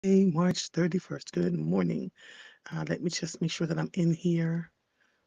March 31st. Good morning. Let me just make sure that I'm in here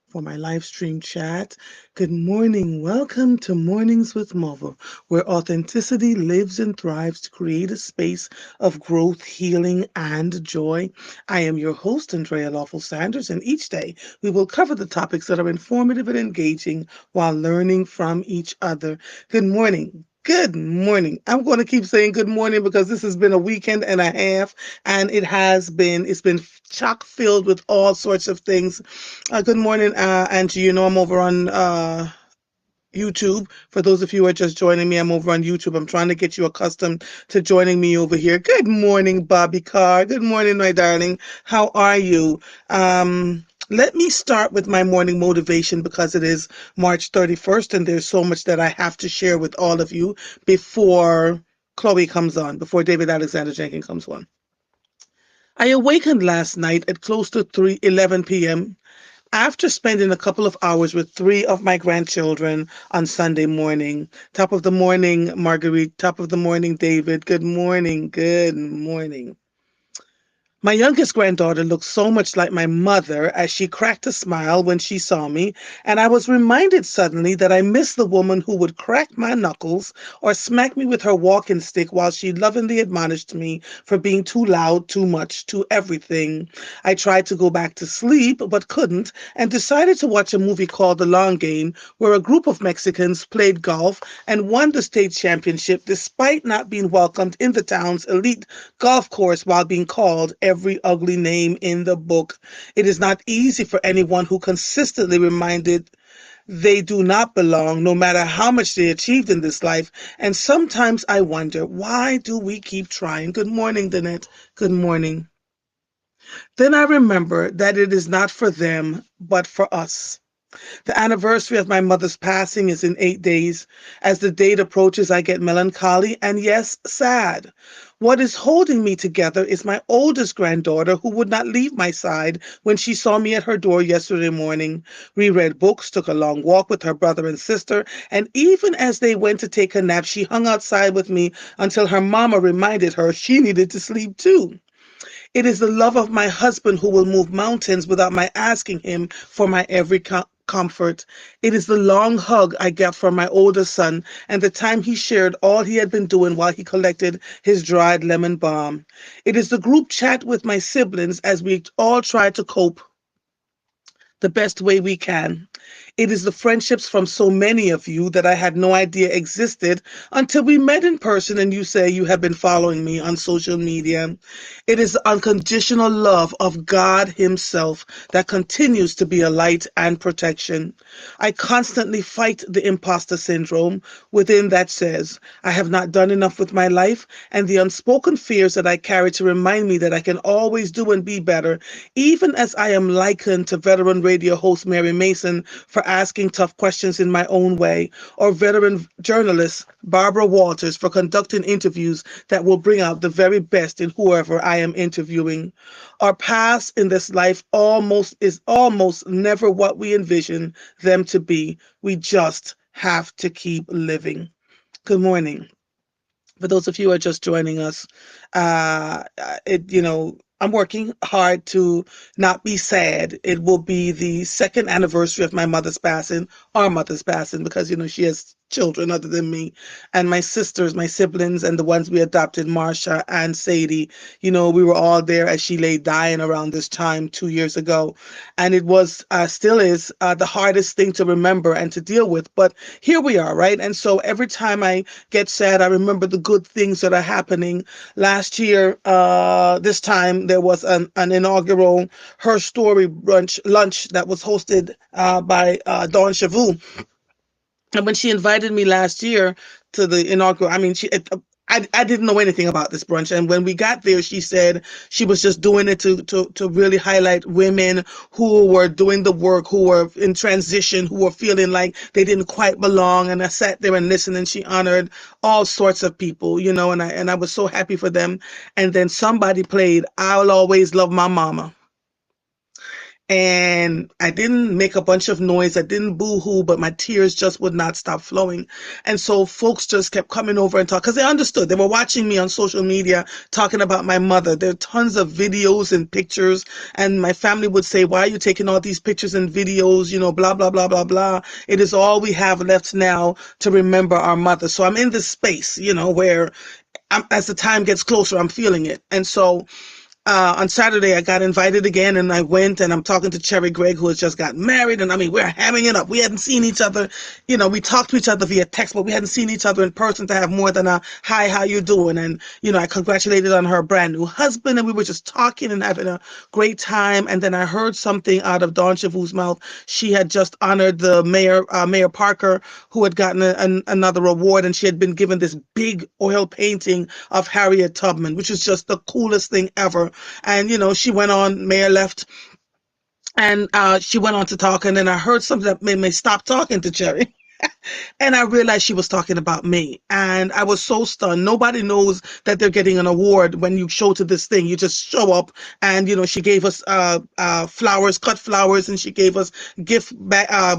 for my live stream chat. Good morning. Welcome to Mornings with Mother, where authenticity lives and thrives to create a space of growth, healing, and joy. I am your host, Andrea Lawful Sanders, and each day we will cover the topics that are informative and engaging while learning from each other. Good morning. Good morning. I'm going to keep saying good morning because this has been a weekend and a half, and it's been chock filled with all sorts of things. Good morning, Angie. You know I'm over on YouTube. For those of you who are just joining me, I'm over on YouTube. I'm trying to get you accustomed to joining me over here. Good morning, Bobby Carr. Good morning, my darling. How are you? Let me start with my morning motivation because it is March 31st and there's so much that I have to share with all of you before Chloe comes on, before David Alexander Jenkins comes on. I awakened last night at close to 3:11 p.m. after spending a couple of hours with three of my grandchildren on Sunday morning. Top of the morning, Marguerite. Top of the morning, David. Good morning. Good morning. My youngest granddaughter looked so much like my mother as she cracked a smile when she saw me, and I was reminded suddenly that I missed the woman who would crack my knuckles or smack me with her walking stick while she lovingly admonished me for being too loud, too much, too everything. I tried to go back to sleep but couldn't and decided to watch a movie called The Long Game, where a group of Mexicans played golf and won the state championship despite not being welcomed in the town's elite golf course while being called every ugly name in the book. It is not easy for anyone who consistently reminded they do not belong, no matter how much they achieved in this life. And sometimes I wonder, why do we keep trying? Good morning, Danette. Good morning. Then I remember that it is not for them, but for us. The anniversary of my mother's passing is in 8 days. As the date approaches, I get melancholy and, yes, sad. What is holding me together is my oldest granddaughter, who would not leave my side when she saw me at her door yesterday morning. We read books, took a long walk with her brother and sister, and even as they went to take a nap, she hung outside with me until her mama reminded her she needed to sleep too. It is the love of my husband who will move mountains without my asking him for my every comfort. It is the long hug I get from my older son and the time he shared all he had been doing while he collected his dried lemon balm. It is the group chat with my siblings as we all try to cope the best way we can. It is the friendships from so many of you that I had no idea existed until we met in person and you say you have been following me on social media. It is the unconditional love of God Himself that continues to be a light and protection. I constantly fight the imposter syndrome within that says, I have not done enough with my life, and the unspoken fears that I carry to remind me that I can always do and be better, even as I am likened to veteran radio host Mary Mason for asking tough questions in my own way, or veteran journalist Barbara Walters for conducting interviews that will bring out the very best in whoever I am interviewing. Our paths in this life almost never what we envision them to be. We just have to keep living. Good morning. For those of you who are just joining us, I'm working hard to not be sad. It will be the second anniversary of my mother's passing, our mother's passing, because she has children other than me, and my sisters, my siblings, and the ones we adopted, Marsha and Sadie. We were all there as she lay dying around this time 2 years ago, and it was still is the hardest thing to remember and to deal with. But here we are, right? And so every time I get sad, I remember the good things that are happening. Last year, this time there was an inaugural Her Story brunch lunch that was hosted by Dawn Chavou. And when she invited me last year to the inaugural, I mean, I didn't know anything about this brunch. And when we got there, she said she was just doing it to really highlight women who were doing the work, who were in transition, who were feeling like they didn't quite belong. And I sat there and listened, and she honored all sorts of people, and I was so happy for them. And then somebody played I'll Always Love My Mama. And I didn't make a bunch of noise. I didn't boo-hoo, but my tears just would not stop flowing. And so folks just kept coming over and talking because they understood. They were watching me on social media talking about my mother. There are tons of videos and pictures, and my family would say, "Why are you taking all these pictures and videos? You know, blah, blah, blah, blah, blah. It is all we have left now to remember our mother." So I'm in this space, where as the time gets closer, I'm feeling it. And so on Saturday, I got invited again, and I went, and I'm talking to Cherry Gregg, who has just got married, and I mean, we're hamming it up. We hadn't seen each other, we talked to each other via text, but we hadn't seen each other in person to have more than a, "Hi, how you doing?" And, I congratulated on her brand new husband, and we were just talking and having a great time. And then I heard something out of Dawn Shavu's mouth. She had just honored the mayor, Mayor Parker, who had gotten another award, and she had been given this big oil painting of Harriet Tubman, which is just the coolest thing ever. And, she went on, Mayor left, and she went on to talk. And then I heard something that made me stop talking to Cherry. And I realized she was talking about me. And I was so stunned. Nobody knows that they're getting an award when you show to this thing. You just show up. And, she gave us flowers, cut flowers, and she gave us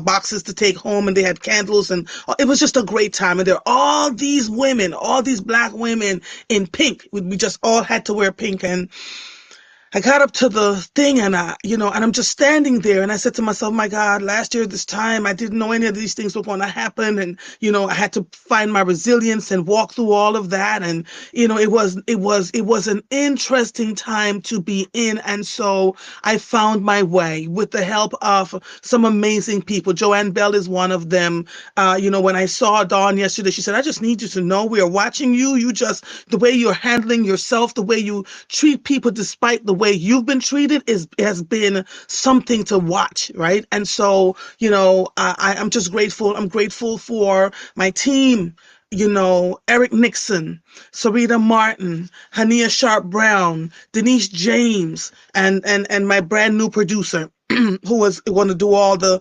boxes to take home. And they had candles. And it was just a great time. And there are all these women, all these Black women in pink. We just all had to wear pink. And I got up to the thing, and and I'm just standing there, and I said to myself, "My God, last year this time I didn't know any of these things were going to happen." And I had to find my resilience and walk through all of that. And it was an interesting time to be in. And so I found my way with the help of some amazing people. Joanne Bell is one of them. When I saw Dawn yesterday, she said, "I just need you to know we are watching you. The way you're handling yourself, the way you treat people despite the way you've been treated has been something to watch," right? And so, I'm just grateful. I'm grateful for my team. Eric Nixon, Sarita Martin, Hania Sharp Brown, Denise James, and my brand new producer, who was going to do all the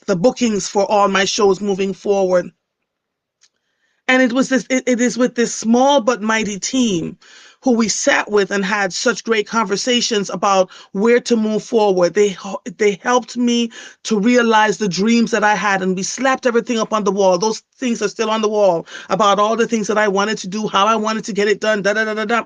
bookings for all my shows moving forward. And it is with this small but mighty team who we sat with and had such great conversations about where to move forward. They helped me to realize the dreams that I had, and we slapped everything up on the wall. Those things are still on the wall about all the things that I wanted to do, how I wanted to get it done, da da da da da.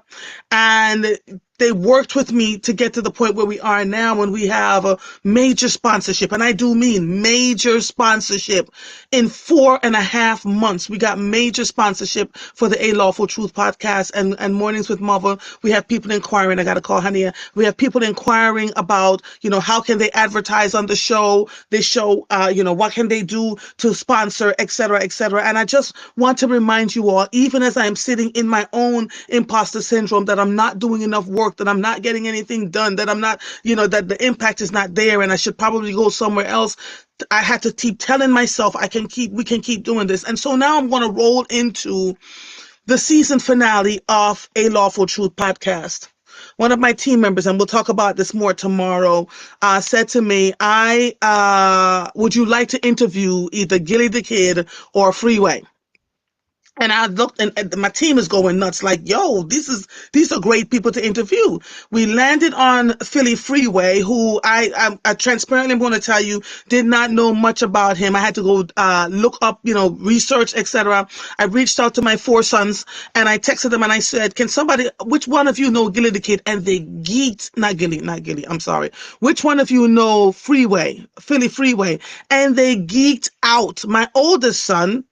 And they worked with me to get to the point where we are now, when we have a major sponsorship. And I do mean major sponsorship. In 4.5 months, we got major sponsorship for the A.Lawful Truth podcast and Mornings with Mother. We have people inquiring. I got to call Hania. We have people inquiring about, how can they advertise on the show? They show, what can they do to sponsor, et cetera, et cetera. And I just want to remind you all, even as I'm sitting in my own imposter syndrome, that I'm not doing enough work, that I'm not getting anything done, that I'm not, that the impact is not there, and I should probably go somewhere else. I had to keep telling myself we can keep doing this. And so now I'm going to roll into the season finale of A.Lawful Truth podcast. One of my team members, and we'll talk about this more tomorrow, said to me, would you like to interview either Gilly the Kid or Freeway? And I looked, and my team is going nuts. Like, yo, these are great people to interview. We landed on Philly Freeway, who I transparently am going to tell you, did not know much about him. I had to go look up, research, etc. I reached out to my 4 sons, and I texted them, and I said, which one of you know Gilly the Kid? And they geeked, not Gilly, I'm sorry. Which one of you know Philly Freeway? And they geeked out. My oldest son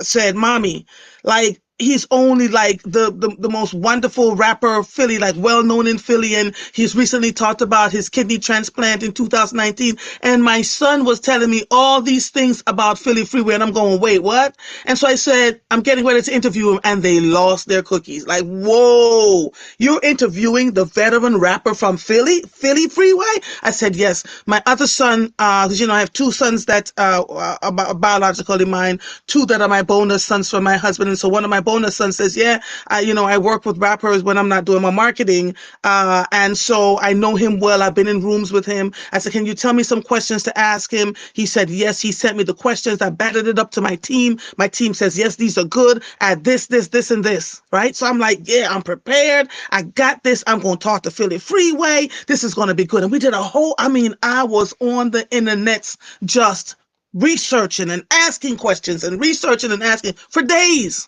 said, "Mommy, like, he's only like the most wonderful rapper of Philly, like well known in Philly, and he's recently talked about his kidney transplant in 2019. And my son was telling me all these things about Philly Freeway, and I'm going, wait, what? And so I said, I'm getting ready to interview him, and they lost their cookies. Like, whoa, you're interviewing the veteran rapper from Philly Freeway? I said, yes. My other son, because I have 2 sons that are biologically mine, 2 that are my bonus sons from my husband, and so one of my bonus. Son says, yeah, I work with rappers when I'm not doing my marketing. And so I know him well. I've been in rooms with him. I said, can you tell me some questions to ask him? He said, yes. He sent me the questions. I batted it up to my team. My team says, yes, these are good. Add this, and this, right? So I'm like, yeah, I'm prepared. I got this. I'm going to talk to Philly Freeway. This is going to be good. And we did I was on the internets just researching and asking questions and researching and asking for days.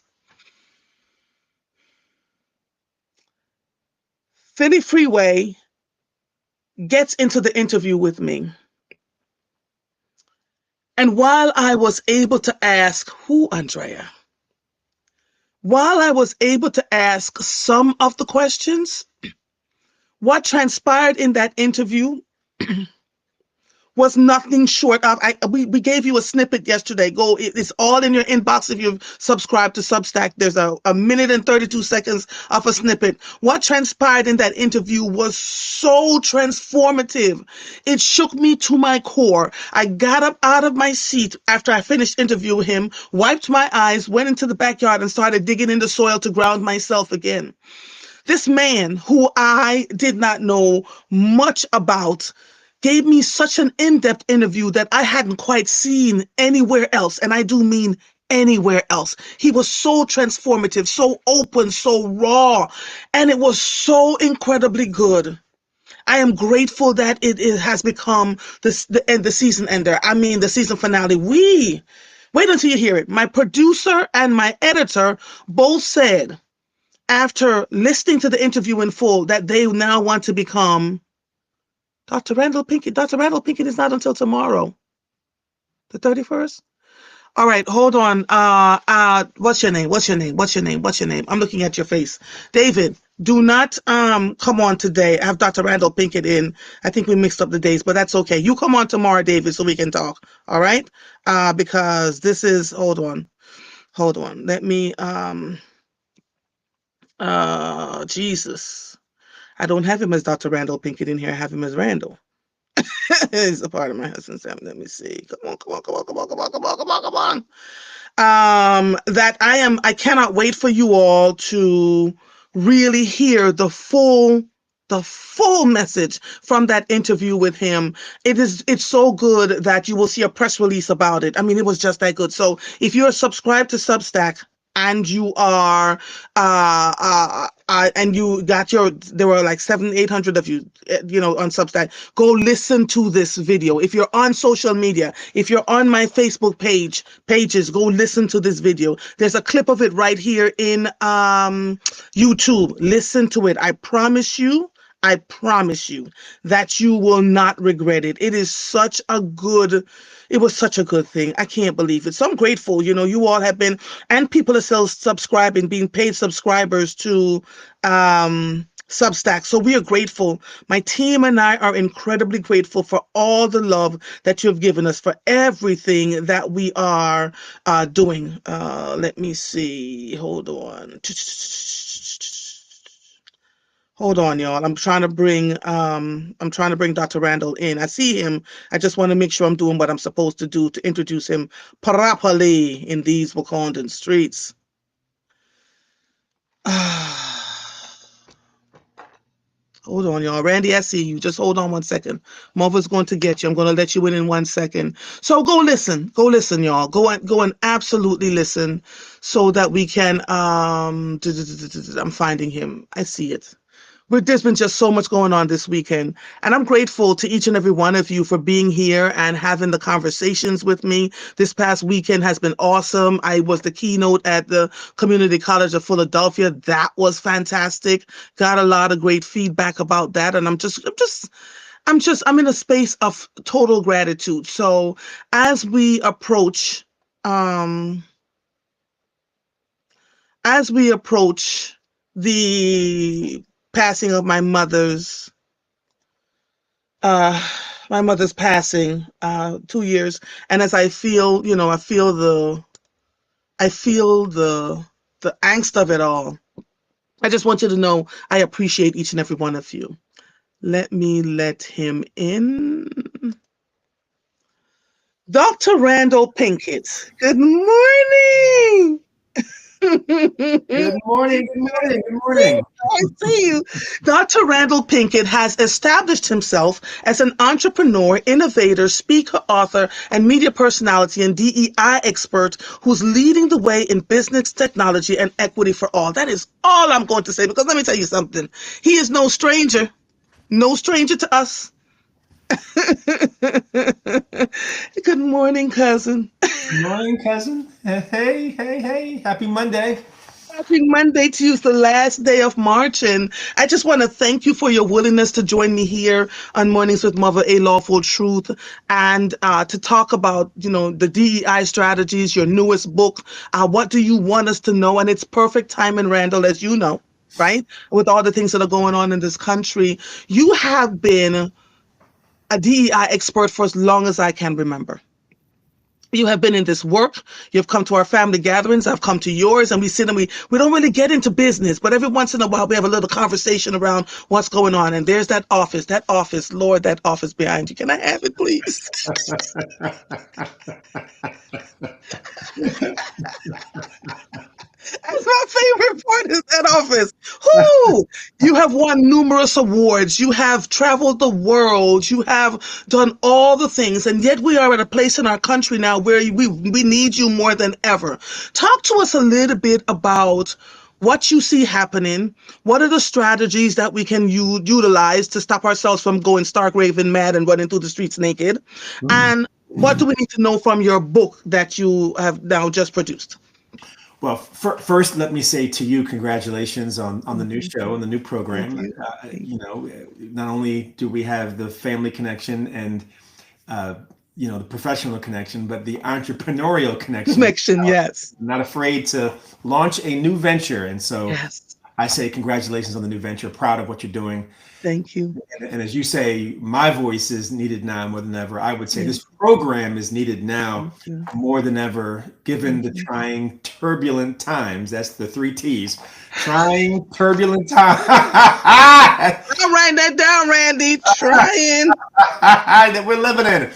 Philly Freeway gets into the interview with me. And while I was able to ask, who, Andrea? While I was able to ask some of the questions, what transpired in that interview was nothing short of, we gave you a snippet yesterday. It's all in your inbox if you've subscribed to Substack. There's a minute and 32 seconds of a snippet. What transpired in that interview was so transformative. It shook me to my core. I got up out of my seat after I finished interviewing him, wiped my eyes, went into the backyard and started digging in the soil to ground myself again. This man, who I did not know much about, gave me such an in-depth interview that I hadn't quite seen anywhere else. And I do mean anywhere else. He was so transformative, so open, so raw, and it was so incredibly good. I am grateful that it has become the season ender. I mean, the season finale. Wait until you hear it. My producer and my editor both said, after listening to the interview in full, that they now want to become Dr. Randall Pinkett. Dr. Randall Pinkett is not until tomorrow, the 31st. All right, hold on. What's your name? I'm looking at your face. David, do not come on today. I have Dr. Randall Pinkett in. I think we mixed up the days, but that's okay. You come on tomorrow, David, so we can talk. All right? Because this is, hold on. Let me Jesus. I don't have him as Dr. Randall Pinkett in here. I have him as Randall. He's a part of my husband's family. Let me see. Come on. I cannot wait for you all to really hear the full message from that interview with him. It's so good that you will see a press release about it. I mean, it was just that good. So if you're subscribed to Substack and you are and you got there were like 700-800 of you on Substack, go listen to this video. If you're on social media, if you're on my Facebook pages, go listen to this video. There's a clip of it right here in YouTube. Listen to it. I promise you that you will not regret it. It was such a good thing. I can't believe it. So I'm grateful. You all have been, and people are still subscribing, being paid subscribers to Substack. So we are grateful. My team and I are incredibly grateful for all the love that you have given us, for everything that we are doing. Let me see. Hold on. Hold on, y'all. I'm trying to bring Dr. Randall in. I see him. I just want to make sure I'm doing what I'm supposed to do to introduce him properly in these Wakandan streets. Hold on, y'all. Randy, I see you. Just hold on 1 second. Mother's going to get you. I'm going to let you in 1 second. So go listen. Go listen, y'all. Go and absolutely listen so that we can, I'm finding him. I see it. There's been just so much going on this weekend, and I'm grateful to each and every one of you for being here and having the conversations with me. This past weekend has been awesome. I was the keynote at the Community College of Philadelphia. That was fantastic. Got a lot of great feedback about that, and I'm in a space of total gratitude. So as we approach, the passing of my mother's passing, 2 years, and as I feel the angst of it all. I just want you to know I appreciate each and every one of you. Let me let him in. Dr. Randall Pinkett, good morning. Good morning, good morning, good morning. I see you. Dr. Randall Pinkett has established himself as an entrepreneur, innovator, speaker, author, and media personality and DEI expert who's leading the way in business, technology, and equity for all. That is all I'm going to say because let me tell you something. He is no stranger to us. Good morning, cousin. Good morning, cousin. Hey, hey, hey. Happy Monday. Happy Monday to you. It's the last day of March, and I just want to thank you for your willingness to join me here on Mornings with Mother, A Lawful Truth, and to talk about, the DEI strategies, your newest book. What do you want us to know? And it's perfect timing, Randall, as you know, right? With all the things that are going on in this country, you have been a DEI expert for as long as I can remember. You have been in this work. You've come to our family gatherings. I've come to yours, and we sit and we don't really get into business, but every once in a while we have a little conversation around what's going on. And there's that office, Lord, that office behind you. Can I have it, please? That's my favorite part is that office. Whoo! You have won numerous awards. You have traveled the world. You have done all the things. And yet we are at a place in our country now where we need you more than ever. Talk to us a little bit about what you see happening. What are the strategies that we can utilize to stop ourselves from going stark raving mad and running through the streets naked? And what do we need to know from your book that you have now just produced? Well, first, let me say to you, congratulations on the new Thank show you. and the new Thank program. you. Thank Not only do we have the family connection and uh, the professional connection, but the entrepreneurial you. connection. Connection, yes. I'm not afraid to launch a new venture, and so Yes. I say congratulations on the new venture. Proud of what you're doing. Thank you. And as you say, my voice is needed now more than ever. I would say Yeah. this program is needed now Thank you. more than ever, given Thank the you. trying, turbulent times. That's the three T's. Trying, turbulent times I'll write that down, Randy. Trying. that we're living in.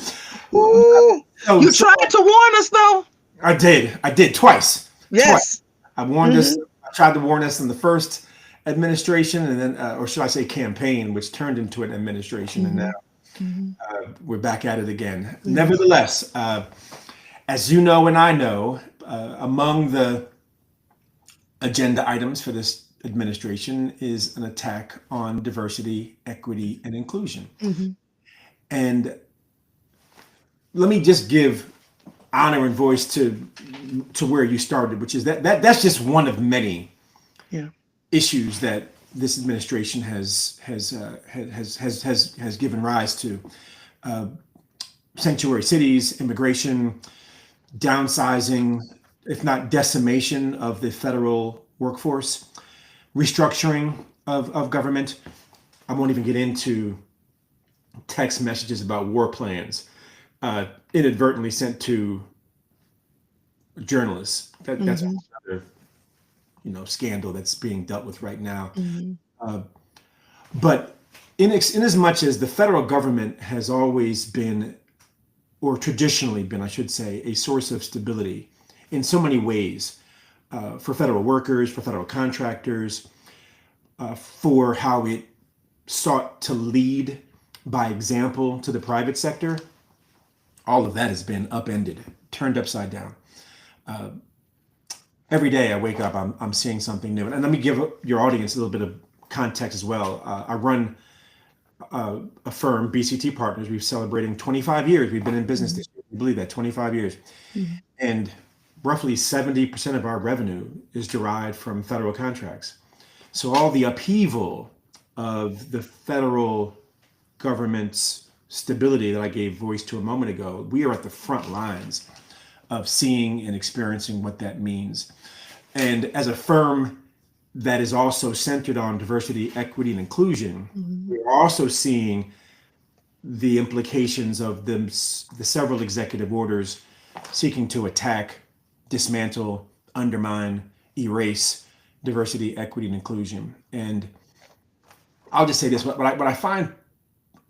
Ooh. So, You so tried to warn us, though. I did twice. Twice. Yes. I warned Hmm. us. I tried to warn us in the first administration, and then, or should I say, campaign, which turned into an administration, and now Hmm. Hmm. we're back at it again. Yes. Nevertheless, as you know and I know, among the agenda items for this administration is an attack on diversity, equity, and inclusion. Hmm. And let me just give honor and voice to where you started, which is that's just one of many Yeah. issues that this administration has given rise to. Sanctuary cities, immigration, downsizing, if not decimation of the federal workforce, restructuring of government. I won't even get into text messages about war plans inadvertently sent to journalists. That's Hmm. another scandal that's being dealt with right now. Hmm. But in as much as the federal government has always been, or traditionally been, I should say, a source of stability in so many ways for federal workers, for federal contractors, for how it sought to lead by example to the private sector, all of that has been upended, turned upside down. Every day I wake up, I'm seeing something new. And let me give your audience a little bit of context as well. I run a firm, BCT Partners. We're celebrating 25 years. We've been in business Hmm. this year. We believe that 25 years. Hmm. And roughly 70% of our revenue is derived from federal contracts. So all the upheaval of the federal government's stability that I gave voice to a moment ago, we are at the front lines of seeing and experiencing what that means. And as a firm that is also centered on diversity, equity, and inclusion, Hmm. we're also seeing the implications of the several executive orders seeking to attack, dismantle, undermine, erase diversity, equity, and inclusion. And I'll just say this: what I find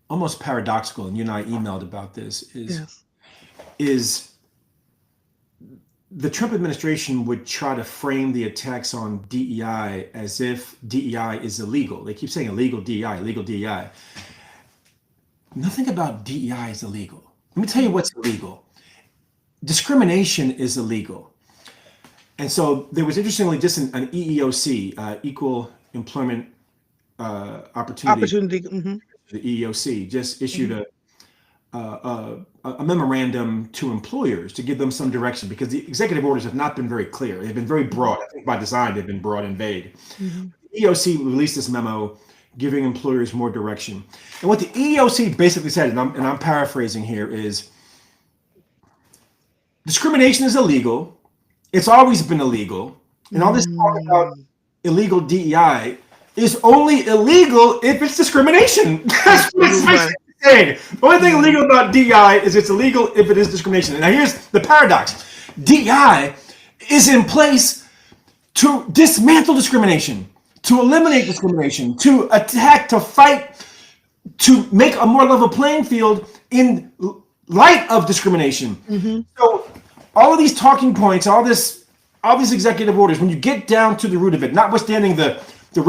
almost paradoxical, and you and I emailed about this, is Yes. is the Trump administration would try to frame the attacks on DEI as if DEI is illegal. They keep saying illegal DEI, illegal DEI. Nothing about DEI is illegal. Let me tell you what's illegal. Discrimination is illegal. And so there was, interestingly, just an EEOC, Equal Employment Opportunity, Opportunity. Hmm. the EEOC just issued Hmm. a memorandum to employers to give them some direction, because the executive orders have not been very clear. They've been very broad. I think by design they've been broad and vague. Hmm. The EEOC released this memo giving employers more direction. And what the EEOC basically said, and I'm paraphrasing here, is discrimination is illegal. It's always been illegal. And all this talk about Mm. illegal DEI is only illegal if it's discrimination. That's what it's Right. basically saying. The only thing Mm. illegal about DEI is it's illegal if it is discrimination. And now here's the paradox. DEI is in place to dismantle discrimination, to eliminate discrimination, to attack, to fight, to make a more level playing field in light of discrimination. Hmm. So all of these talking points, all these executive orders, when you get down to the root of it, notwithstanding the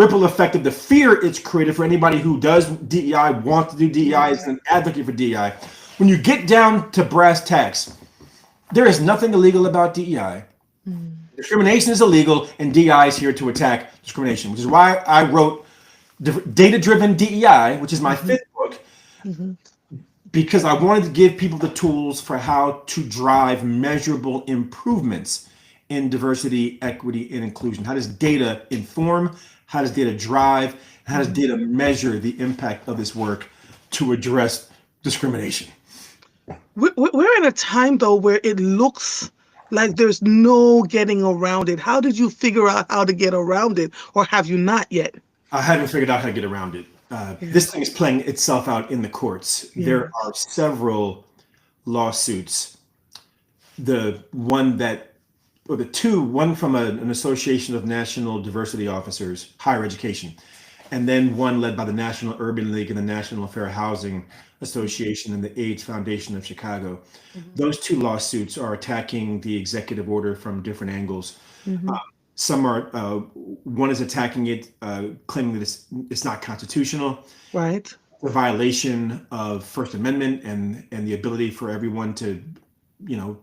ripple effect of the fear it's created for anybody who does DEI, wants to do DEI, is an advocate for DEI. When you get down to brass tacks, there is nothing illegal about DEI. Discrimination is illegal, and DEI is here to attack discrimination, which is why I wrote Data-Driven DEI, which is my Hmm. fifth book, Hmm. because I wanted to give people the tools for how to drive measurable improvements in diversity, equity, and inclusion. How does data inform? How does data drive? How does data measure the impact of this work to address discrimination? We're in a time though where it looks like there's no getting around it. How did you figure out how to get around it, or have you not yet? I haven't figured out how to get around it. Yeah. This thing is playing itself out in the courts. There Yes. are several lawsuits. The one that, or the two, one from an association of national diversity officers, higher education, and then one led by the National Urban League and the National Fair Housing Association and the AIDS Foundation of Chicago. Hmm. Those two lawsuits are attacking the executive order from different angles. Hmm. Some are, one is attacking it, claiming that it's not constitutional, Right. a violation of First Amendment and the ability for everyone to,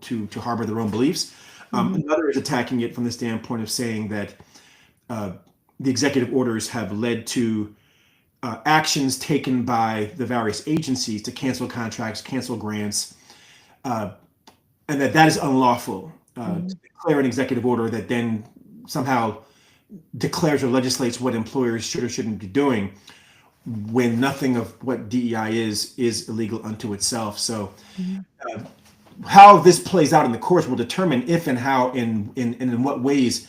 to harbor their own beliefs. Hmm. Another is attacking it from the standpoint of saying that the executive orders have led to actions taken by the various agencies to cancel contracts, cancel grants, and that is unlawful. To Hmm. declare an executive order that then somehow declares or legislates what employers should or shouldn't be doing, when nothing of what DEI is illegal unto itself. So how this plays out in the courts will determine if and how in what ways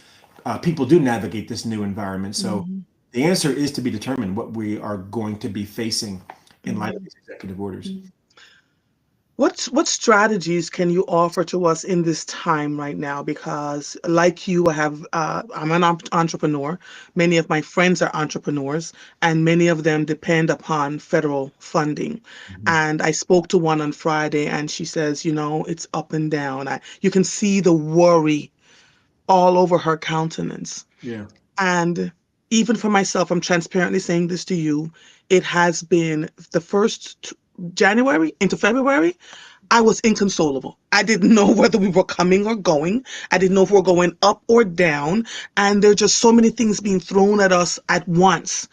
people do navigate this new environment. So Hmm. the answer is to be determined what we are going to be facing in light of Hmm. these executive orders. What strategies can you offer to us in this time right now? Because, like you, I'm an entrepreneur. Many of my friends are entrepreneurs, and many of them depend upon federal funding. Mhm. And I spoke to one on Friday, and she says, it's up and down. You can see the worry all over her countenance. Yeah. And even for myself, I'm transparently saying this to you. It has been the first January into February. I was inconsolable. I didn't know whether we were coming or going. I didn't know if we were going up or down. And there are just so many things being thrown at us at once.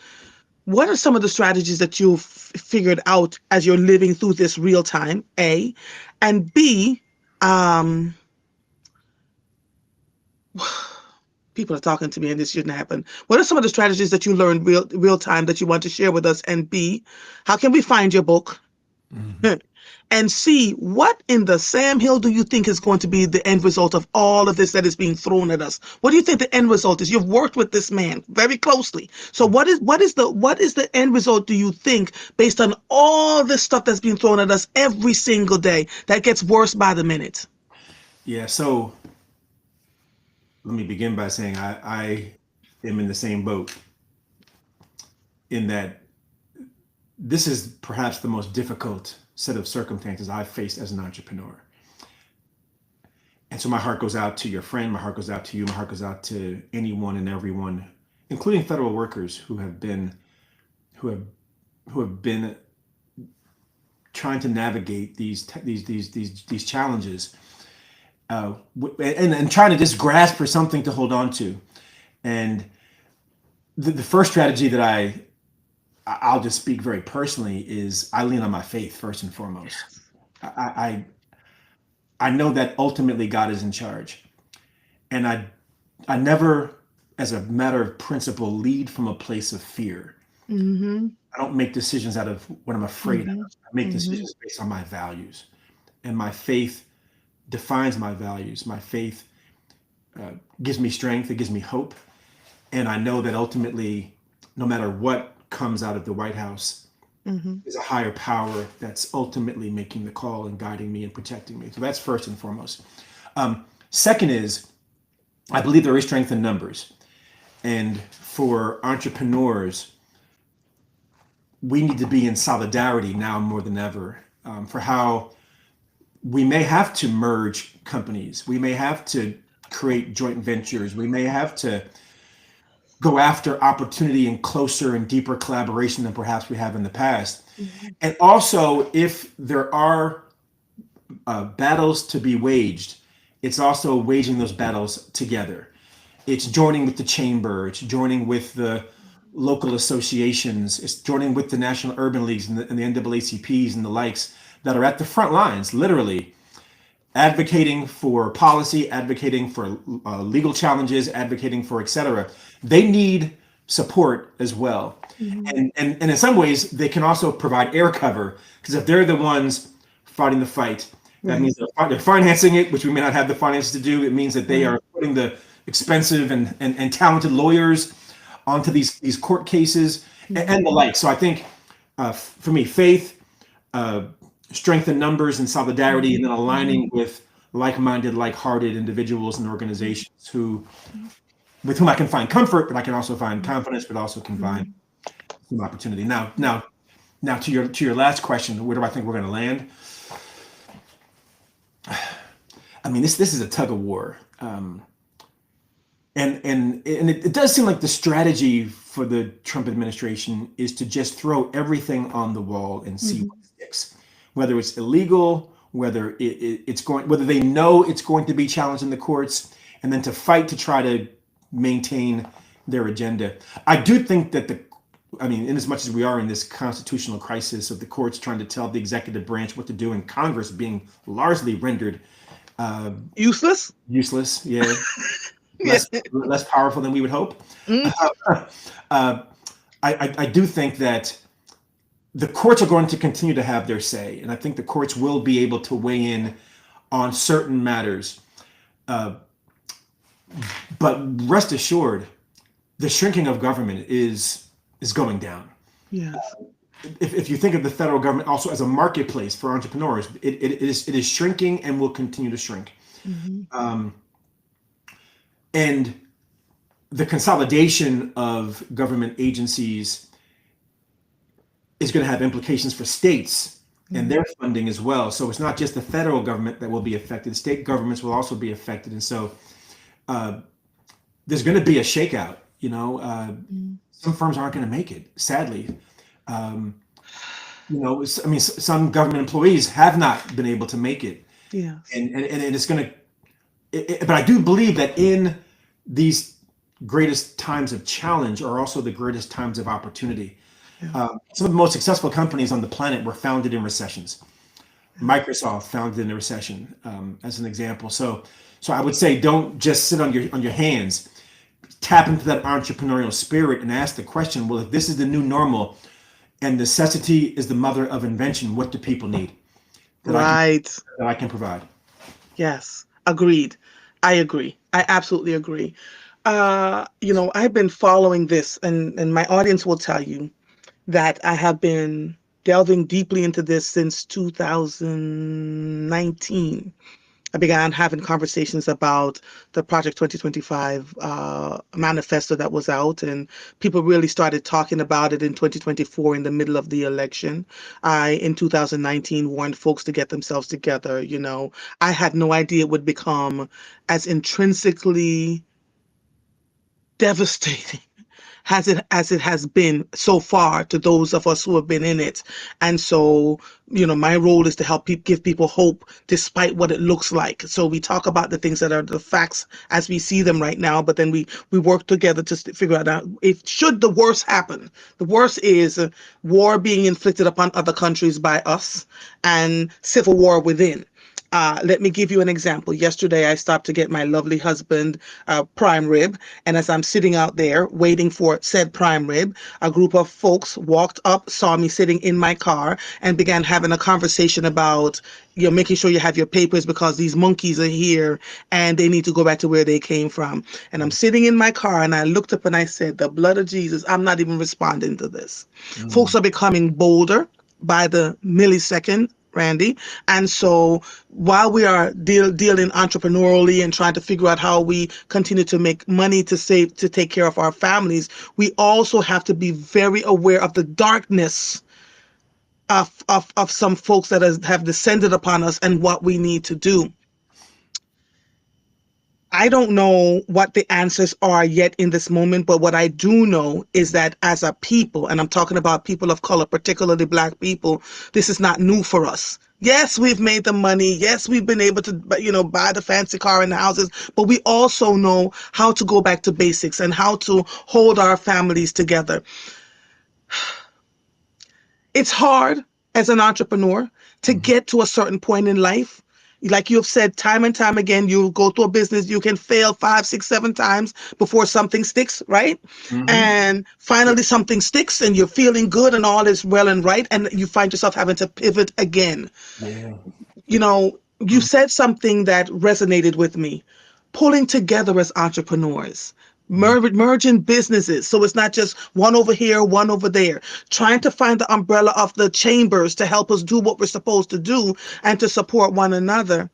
What are some of the strategies that you've figured out as you're living through this real time? A. And B, um, people are talking to me and this shouldn't happen. What are some of the strategies that you learned real time that you want to share with us? And B, how can we find your book? Mhm. And see, what in the Sam Hill do you think is going to be the end result of all of this that is being thrown at us? What do you think the end result is? You've worked with this man very closely. So what is the end result, do you think, based on all this stuff that's being thrown at us every single day that gets worse by the minute? Yeah. So let me begin by saying I am in the same boat, in that this is perhaps the most difficult set of circumstances I've faced as an entrepreneur. And so my heart goes out to your friend, my heart goes out to you, my heart goes out to anyone and everyone, including federal workers who have who have been trying to navigate these challenges, and trying to just grasp for something to hold on to. And the first strategy that I'll just speak very personally is I lean on my faith first and foremost. Yes. I I know that ultimately God is in charge, and I never, as a matter of principle, lead from a place of fear. Mm-hmm. I don't make decisions out of what I'm afraid of. Mm-hmm. I make Mm-hmm. decisions based on my values, and my faith defines my values. My faith gives me strength. It gives me hope, and I know that ultimately, no matter what comes out of the White House, Mm-hmm. is a higher power that's ultimately making the call and guiding me and protecting me. So that's first and foremost. Second is, I believe there is strength in numbers. And for entrepreneurs, we need to be in solidarity now more than ever, for how we may have to merge companies. We may have to create joint ventures. We may have to go after opportunity in closer and deeper collaboration than perhaps we have in the past. Mm-hmm. And also, if there are battles to be waged, it's also waging those battles together. It's joining with the chamber, it's joining with the local associations, it's joining with the national urban leagues and the NAACPs and the likes that are at the front lines, literally advocating for policy, advocating for legal challenges, advocating for et cetera. They need support as well. Mm-hmm. And in some ways, they can also provide air cover, because if they're the ones fighting the fight, that Right. means they're financing it, which we may not have the finances to do. It means that they Right. are putting the expensive and talented lawyers onto these court cases and Mm-hmm. the like. So I think, for me, faith, uh, strength in numbers and solidarity, and then Mm-hmm. aligning with like-minded, like-hearted individuals and Mm-hmm. organizations with whom I can find comfort, but I can also find confidence, but also can find Mm-hmm. some opportunity. Now to your last question, where do I think we're going to land? I mean, this is a tug of war, and it does seem like the strategy for the Trump administration is to just throw everything on the wall and see what Mm-hmm. sticks, whether it's illegal, whether they know it's going to be challenged in the courts, and then to fight to try to maintain their agenda. I do think that I mean, in as much as we are in this constitutional crisis of the courts trying to tell the executive branch what to do, and Congress being largely rendered Useless. useless, yeah, Yeah. less powerful than we would hope. Mm-hmm. uh, I do think that the courts are going to continue to have their say, and I think the courts will be able to weigh in on certain matters. Uh, but rest assured, the shrinking of government is going down. Yes. If you think of the federal government also as a marketplace for entrepreneurs, it is shrinking and will continue to shrink. Mm-hmm. Um, and the consolidation of government agencies is going to have implications for states and Mm-hmm. their funding as well. So it's not just the federal government that will be affected; state governments will also be affected. And so uh, there's going to be a shakeout. Mm-hmm. Some firms aren't going to make it, sadly. Um, I mean, some government employees have not been able to make it, Yes. and it's going to. But I do believe that in these greatest times of challenge are also the greatest times of opportunity. Yeah. Some of the most successful companies on the planet were founded in recessions. Yes. Microsoft founded in a recession, as an example. So I would say don't just sit on your hands. Tap into that entrepreneurial spirit and ask the question: well, if this is the new normal, and necessity is the mother of invention, what do people need that I can Right. that I can provide? Yes. Agreed. I agree. I absolutely agree. I've been following this, and my audience will tell you that I have been delving deeply into this since 2019. I began having conversations about the Project 2025 manifesto that was out, and people really started talking about it in 2024 in the middle of the election. In 2019, warned folks to get themselves together. I had no idea it would become as intrinsically devastating as it has been so far to those of us who have been in it. And so, my role is to help give people hope despite what it looks like. So we talk about the things that are the facts as we see them right now, but then we work together to figure out if should the worst happen. The worst is war being inflicted upon other countries by us and civil war within. Let me give you an example. Yesterday, I stopped to get my lovely husband prime rib, and as I'm sitting out there waiting for said prime rib, a group of folks walked up, saw me sitting in my car, and began having a conversation about making sure you have your papers because these monkeys are here and they need to go back to where they came from. And I'm sitting in my car, and I looked up and I said, "The blood of Jesus, I'm not even responding to this." Folks Mm. are becoming bolder by the millisecond, Randy. And so while we are dealing entrepreneurially and trying to figure out how we continue to make money to save, to take care of our families, we also have to be very aware of the darkness of some folks that have descended upon us and what we need to do. I don't know what the answers are yet in this moment, but what I do know is that as a people, and I'm talking about people of color, particularly Black people, this is not new for us. Yes, we've made the money. Yes, we've been able to, buy the fancy car and the houses, but we also know how to go back to basics and how to hold our families together. It's hard as an entrepreneur to Mhm. get to a certain point in life. Like you have said time and time again, you go through a business, you can fail 5, 6, 7 times before something sticks, right? Mhm. And finally something sticks and you're feeling good and all is well and right. And you find yourself having to pivot again. Yeah. You Mhm. said something that resonated with me. Pulling together as entrepreneurs, merging businesses. So it's not just one over here, one over there. Trying to find the umbrella of the chambers to help us do what we're supposed to do and to support one another.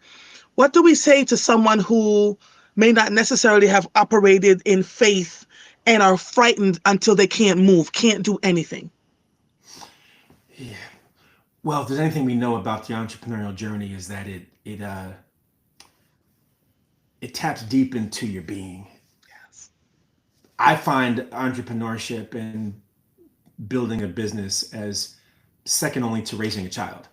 What do we say to someone who may not necessarily have operated in faith and are frightened until they can't move, can't do anything? Yeah. Well, if there's anything we know about the entrepreneurial journey is that it taps deep into your being. Yes. I find entrepreneurship and building a business as second only to raising a child.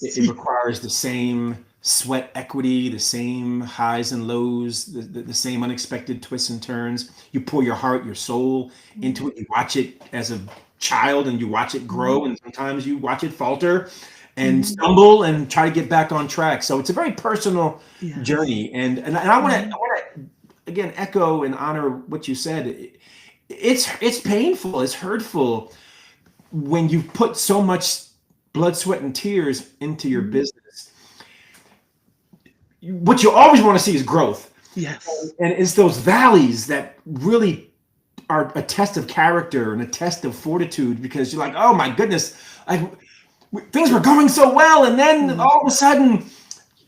It requires the same sweat equity, the same highs and lows, the same unexpected twists and turns. You pour your heart, your soul into it. You watch it as a child and you watch it grow, and sometimes you watch it falter and stumble and try to get back on track. So it's a very personal Yes. journey. And I want to again echo and honor what you said. It's painful, it's hurtful when you put so much blood, sweat, and tears into your business. What you always want to see is growth. Yes. And it's those valleys that really are a test of character and a test of fortitude because you're like, oh my goodness, I, things were going so well. And then all of a sudden,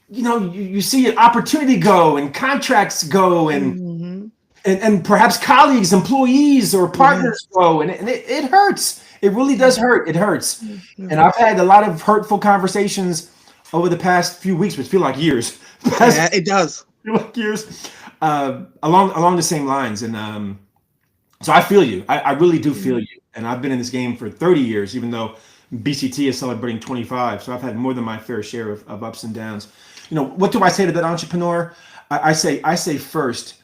you see an opportunity go and contracts go Mm-hmm. and perhaps colleagues, employees, or partners Yes. go, and it hurts. It really does hurt. It hurts. It And I've hurts. had a lot of hurtful conversations over the past few weeks, which feel like years. Yeah, Past it does. feel like years, along the same lines. And so I feel you. I really do feel Mm. you. And I've been in this game for 30 years, even though BCT is celebrating 25. So I've had more than my fair share of ups and downs. What do I say to that entrepreneur? I say first,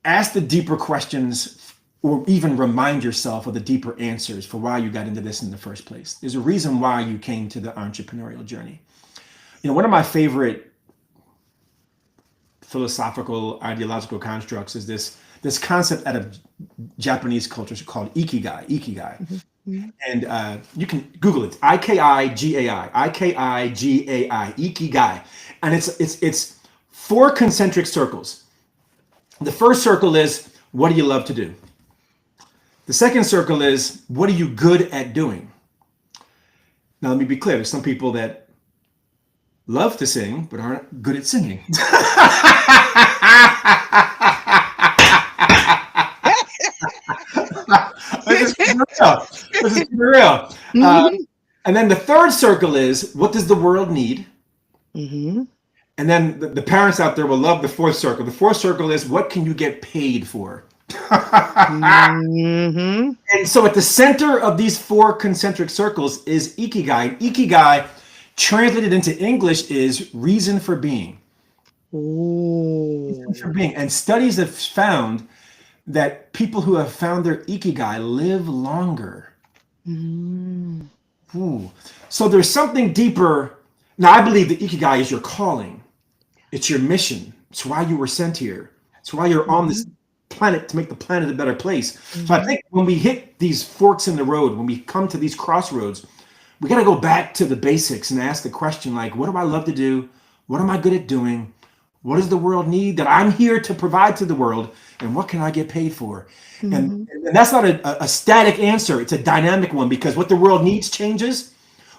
ask the deeper questions or even remind yourself of the deeper answers for why you got into this in the first place. There's a reason why you came to the entrepreneurial journey. One of my favorite philosophical ideological constructs is this concept out of Japanese culture called ikigai. Mhm. And you can Google it. Ikigai, and it's four concentric circles. The first circle is, what do you love to do? The second circle is, what are you good at doing? Now, let me be clear. There's some people that love to sing but aren't good at singing. This is real. This is real. Mhm. And then the third circle is, what does the world need? Mhm. And then the parents out there will love the fourth circle. The fourth circle is, what can you get paid for? Mhm. And so at the center of these four concentric circles is ikigai. Ikigai, translated into English, is reason for being. Reason for Ooh. being. And studies have found that people who have found their ikigai live longer. Mhm. Ooh. So there's something deeper. Now, I believe that ikigai is your calling. It's your mission. It's why you were sent here. It's why you're on this Mhm. planet, to make the planet a better place. So I Mhm. think when we hit these forks in the road, when we come to these crossroads, we got to go back to the basics and ask the question, like, what do I love to do? What am I good at doing? What does the world need that I'm here to provide to the world? And what can I get paid for? And, Mhm. and that's not a static answer. It's a dynamic one, because what the world needs changes.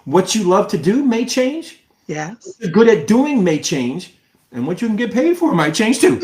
What you love to do may change. What Yes. you're good at doing may change. And what you can get paid for might change too.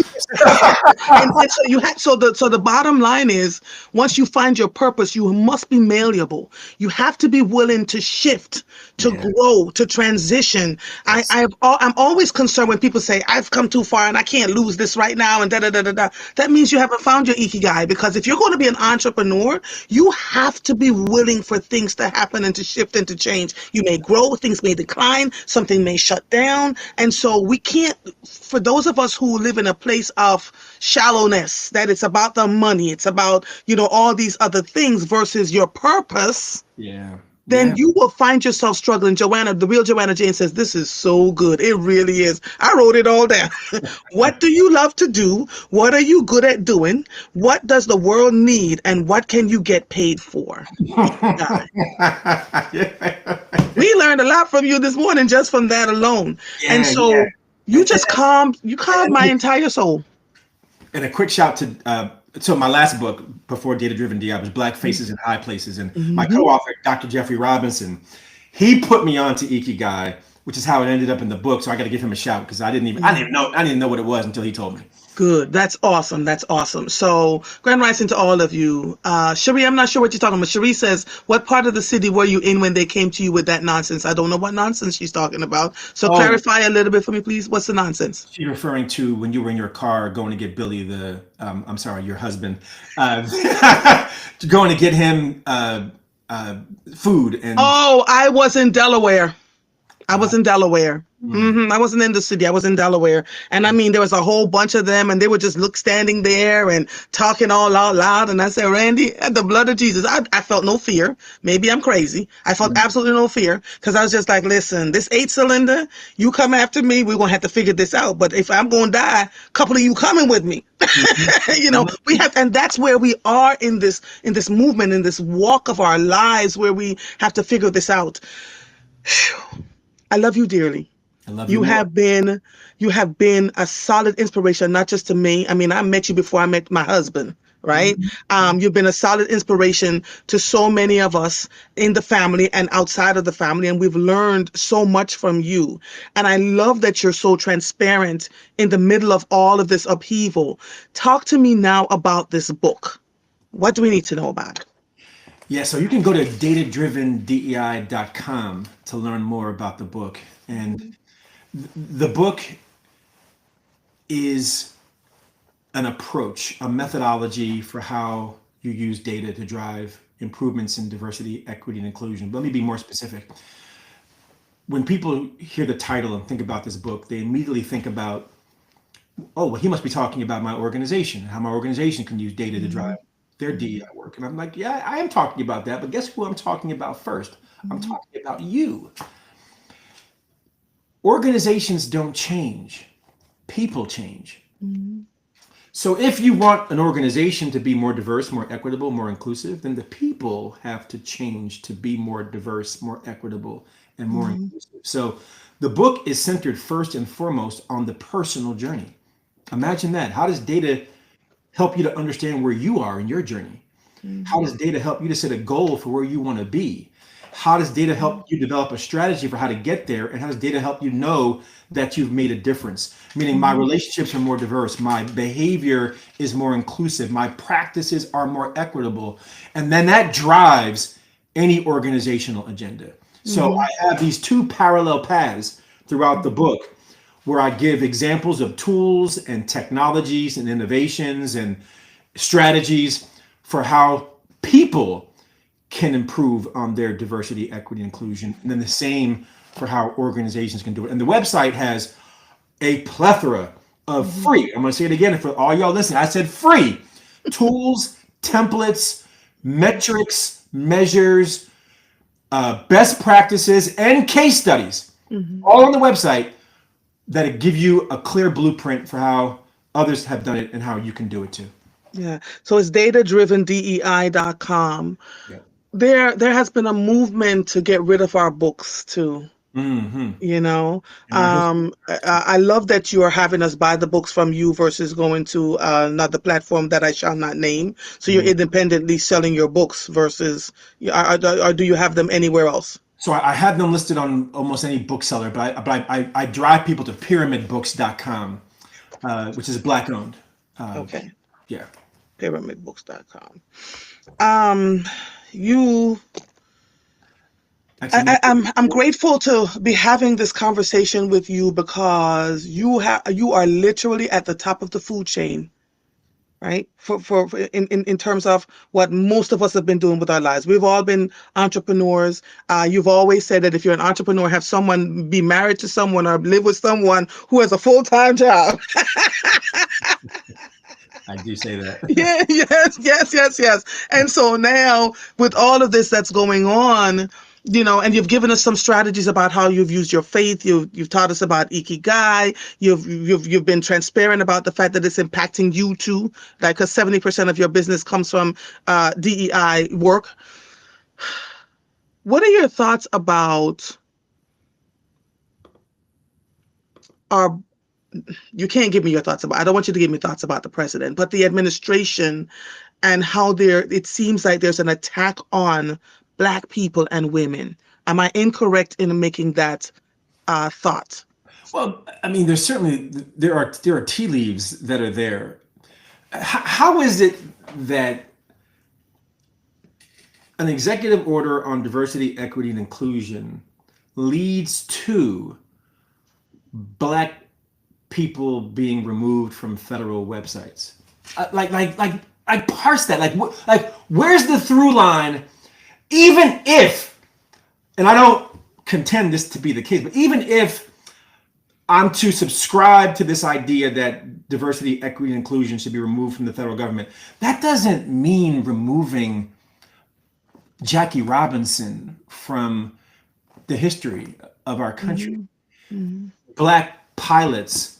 And so you had so the bottom line is, once you find your purpose, you must be malleable. You have to be willing to shift, to Yeah. grow, to transition. Yes. I'm always concerned when people say I've come too far and I can't lose this right now and da da da da da. That means you haven't found your ikigai, because if you're going to be an entrepreneur, you have to be willing for things to happen and to shift and to change. You may grow, things may decline, something may shut down, and so we can't. For those of us who live in a place of shallowness, that it's about the money, it's about, all these other things versus your purpose, Yeah. then Yeah. you will find yourself struggling. Joanna, the real Joanna Jane says, this is so good. It really is. I wrote it all down. What do you love to do? What are you good at doing? What does the world need? And what can you get paid for? Ikigai. We learned a lot from you this morning just from that alone. And Yeah, yeah. so you And, just calmed my entire soul. and a quick shout to so my last book before Data Driven DI was Black Faces in High Places, and my Hmm. co-author Dr. Jeffrey Robinson, he put me on to Ikigai, which is how it ended up in the book. So I got to give him a shout, because I didn't even know what it was until he told me. Good. That's awesome. That's awesome. So, grand rising to all of you. Cherie, I'm not sure what you're talking about. Cherie says, what part of the city were you in when they came to you with that nonsense? I don't know what nonsense she's talking about. So Oh, clarify a little bit for me, please. What's the nonsense? she's referring to when you were in your car going to get Billy, the I'm sorry, your husband, going to get him uh, food, and Oh, I was in Delaware. I was in Delaware. mm, I wasn't in the city. I was in Delaware. And I mean, there was a whole bunch of them, and they were just standing there and talking all out loud. And I said, Randy, the blood of Jesus. I felt no fear. Maybe I'm crazy. I felt absolutely no fear, because I was just like, listen, this 8-cylinder, you come after me, we're going to have to figure this out. But if I'm going to die, a couple of you coming with me. We have, and that's where we are in this movement, in this walk of our lives, where we have to figure this out. I love you dearly. I love you You more. have been you have been a solid inspiration, not just to me. I mean, I met you before I met my husband, right? Mhm. You've been a solid inspiration to so many of us in the family and outside of the family, and we've learned so much from you. And I love that you're so transparent in the middle of all of this upheaval. Talk to me now about this book. What do we need to know about it? Yeah, so you can go to datadrivendei.com to learn more about the book. And the book is an approach, a methodology for how you use data to drive improvements in diversity, equity, and inclusion. But let me be more specific. When people hear the title and think about this book, they immediately think about, oh, well, he must be talking about my organization, how my organization can use data to drive Mhm, their mhm, DEI work. And I'm like, yeah, I am talking about that. But guess who I'm talking about first? I'm mhm, talking about you. Organizations don't change, people change. mhm, So if you want an organization to be more diverse, more equitable, more inclusive, then the people have to change to be more diverse, more equitable, and more mhm, inclusive. So the book is centered first and foremost on the personal journey. Imagine that. How does data help you to understand where you are in your journey? How mhm, does data help you to set a goal for where you want to be? how does data help you develop a strategy for how to get there? And how does data help you know that you've made a difference? Meaning my relationships are more diverse, my behavior is more inclusive, my practices are more equitable. And then that drives any organizational agenda. So I have these two parallel paths throughout the book where I give examples of tools and technologies and innovations and strategies for how people can improve on their diversity, equity, inclusion, and then the same for how organizations can do it. And the website has a plethora of free, I'm going to say it again for all y'all listening, I said free tools, templates, metrics, measures, best practices, and case studies, all on the website that give you a clear blueprint for how others have done it and how you can do it too. Yeah. So it's datadrivendei.com. Yeah. There has been a movement to get rid of our books too. Mm-hmm. You know, In our history. I love that you are having us buy the books from you versus going to another platform that I shall not name. So you're Mhm. independently selling your books versus, or do you have them anywhere else? So I have them listed on almost any bookseller, but I drive people to pyramidbooks.com, which is black owned. Okay, Yeah. pyramidbooks.com. Um, you Excellent. I'm grateful to be having this conversation with you because you are literally at the top of the food chain, right? In terms of what most of us have been doing with our lives. We've all been entrepreneurs. You've always said that if you're an entrepreneur, have someone be married to someone or live with someone who has a full-time job. I do say that. Yeah, yes. And so now, with all of this that's going on, and you've given us some strategies about how you've used your faith. You've taught us about ikigai. You've been transparent about the fact that it's impacting you too, like because 70% of your business comes from DEI work. What are your thoughts about our? You can't give me your thoughts about. I don't want you to give me thoughts about the president, but the administration and how it seems like there's an attack on Black people and women. Am I incorrect in making that thought? Well, I mean, there are tea leaves that are there. How is it that an executive order on diversity, equity, and inclusion leads to Black people being removed from federal websites? I parse that. Where's the through line? Even if, and I don't contend this to be the case, but even if I'm to subscribe to this idea that diversity, equity, and inclusion should be removed from the federal government, that doesn't mean removing Jackie Robinson from the history of our country. Mm-hmm. Black pilots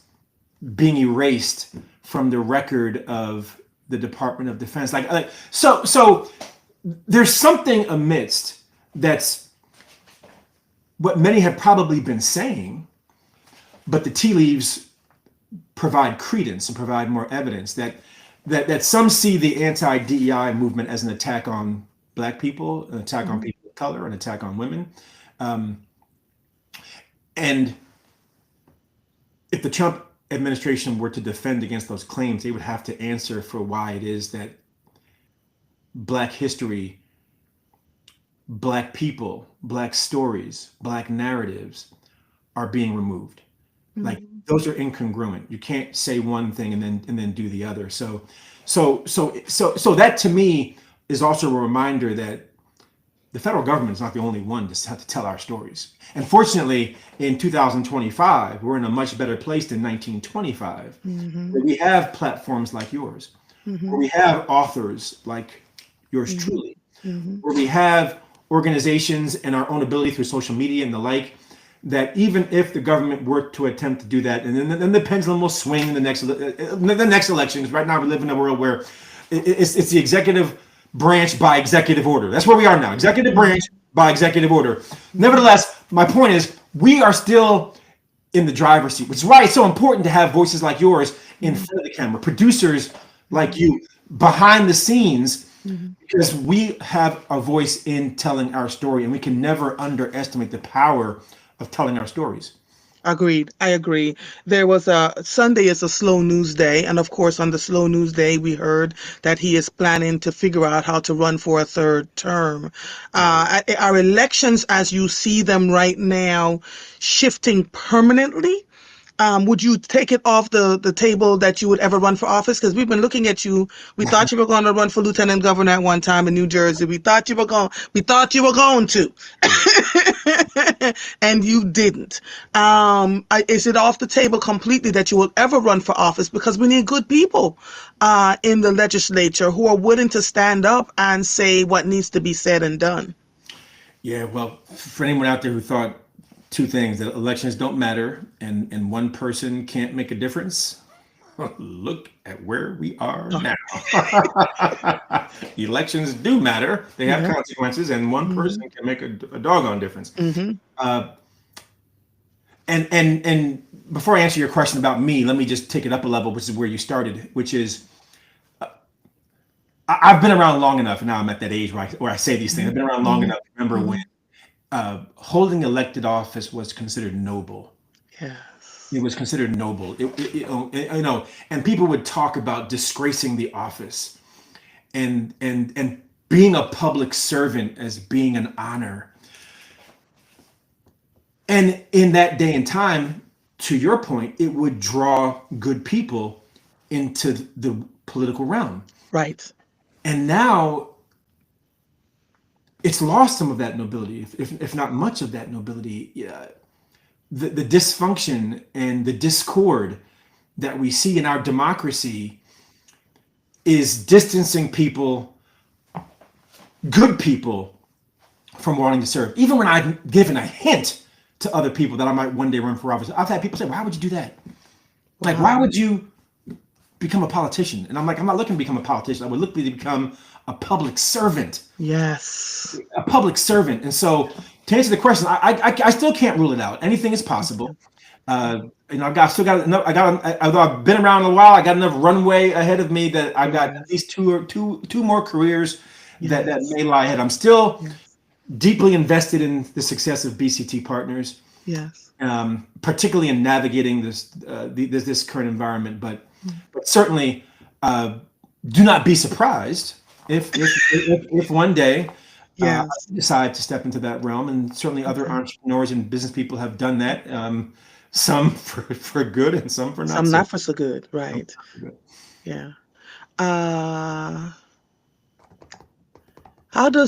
being erased from the record of the Department of Defense. So there's something amidst that's what many have probably been saying, but the tea leaves provide credence and provide more evidence that some see the anti-DEI movement as an attack on Black people, an attack on people of color, an attack on women. And if the Trump administration were to defend against those claims, they would have to answer for why it is that Black history, Black people, Black stories, Black narratives are being removed. Like those are incongruent. You can't say one thing and then do the other. So that to me is also a reminder that the federal government is not the only one to have to tell our stories. And fortunately, in 2025, we're in a much better place than 1925. Where we have platforms like yours, where we have authors like yours truly, where we have organizations and our own ability through social media and the like, that even if the government were to attempt to do that, and then the pendulum will swing in the next election, because right now we live in a world where it's the executive branch by executive order. That's where we are now. Executive branch by executive order. Nevertheless, my point is we are still in the driver's seat, which is why it's so important to have voices like yours in front of the camera, producers like you behind the scenes Mhm. because we have a voice in telling our story, and we can never underestimate the power of telling our stories. Agreed. I agree. There was a Sunday is a slow news day, and of course, on the slow news day, we heard that he is planning to figure out how to run for a third term. Right. Our elections, as you see them right now, shifting permanently. Would you take it off the table that you would ever run for office? Because we've been looking at you. We thought you were going to run for lieutenant governor at one time in New Jersey. We thought you were going to, and you didn't. Is it off the table completely that you will ever run for office? Because we need good people in the legislature who are willing to stand up and say what needs to be said and done. Yeah, well, for anyone out there who thought two things, that elections don't matter and one person can't make a difference, look at where we are Oh, now. Elections do matter. They have yeah. consequences, and one Hmm. person can make a doggone difference. Hmm. Uh, and before I answer your question about me, let me just take it up a level, which is where you started, which is I've been around long enough. Now I'm at that age where I say these things. I've been around long Hmm. enough to remember when Hmm. holding elected office was considered noble. It Yes. was considered noble. And people would talk about disgracing the office and being a public servant as being an honor. And in that day and time, to your point, it would draw good people into the political realm. Right. And now it's lost some of that nobility, if not much of that nobility. Yeah, the dysfunction and the discord that we see in our democracy is distancing people, good people, from wanting to serve. Even when I've given a hint to other people that I might one day run for office, I've had people say, "Why would you do that? Like, why Wow. would you become a politician?" And I'm like, "I'm not looking to become a politician. I would look to become a public servant, Yes. a public servant." And so, to answer the question, I still can't rule it out. Anything is possible. I've still got enough. Although I've been around a while, I got enough runway ahead of me that I've got at Yes. least two more careers that Yes. may lie ahead. I'm still Yes. deeply invested in the success of BCT Partners, Yes. particularly in navigating this current environment. But Mm. certainly, do not be surprised if one day Yes. I decide to step into that realm. And certainly, other Okay. entrepreneurs and business people have done that. Some for good and some for not Some so not for so good. Right. good. Yeah. Uh, how do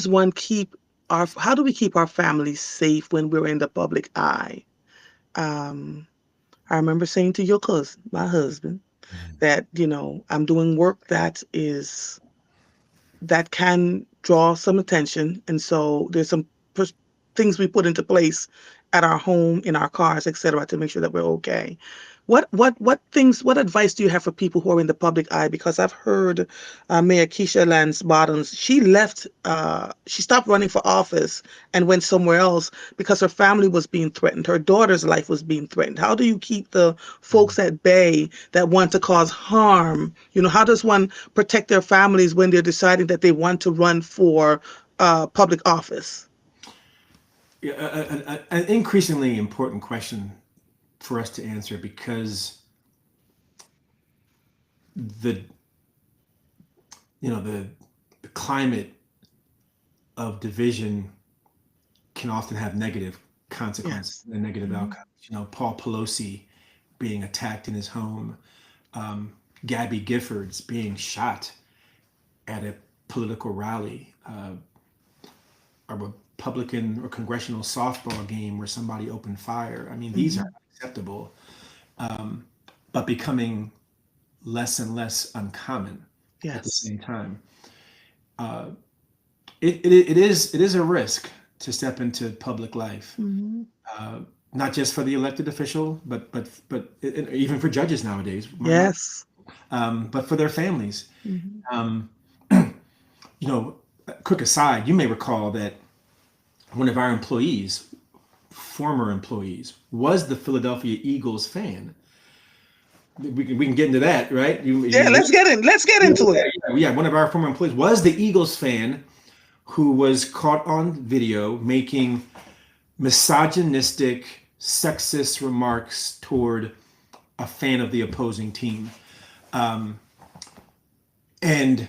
we keep our families safe when we're in the public eye? Um, I remember saying to your cousin, my husband, that, I'm doing work that can draw some attention. And so there's some things we put into place at our home, in our cars, etc., to make sure that we're okay. What advice do you have for people who are in the public eye? Because I've heard Mayor Keisha Lance Bottoms, she stopped running for office and went somewhere else because her family was being threatened. Her daughter's life was being threatened. How do you keep the folks at bay that want to cause harm? How does one protect their families when they're deciding that they want to run for public office? Yeah, an increasingly important question for us to answer because the the climate of division can often have negative consequences Yes. and negative Hmm. outcomes. Paul Pelosi being attacked in his home, Gabby Giffords being shot at a political rally, a Republican or congressional softball game where somebody opened fire. I mean, these are Hmm. unacceptable, but becoming less and less uncommon at the Yes. same time. It is a risk to step into public life, Hmm. not just for the elected official, but even for judges nowadays, Yes. but for their families. Hmm. Um, you know, quick aside, you may recall that one of our former employees, was the Philadelphia Eagles fan. we can get into that, right? Yeah, let's get into it. Yeah, one of our former employees was the Eagles fan who was caught on video making misogynistic, sexist remarks toward a fan of the opposing team. And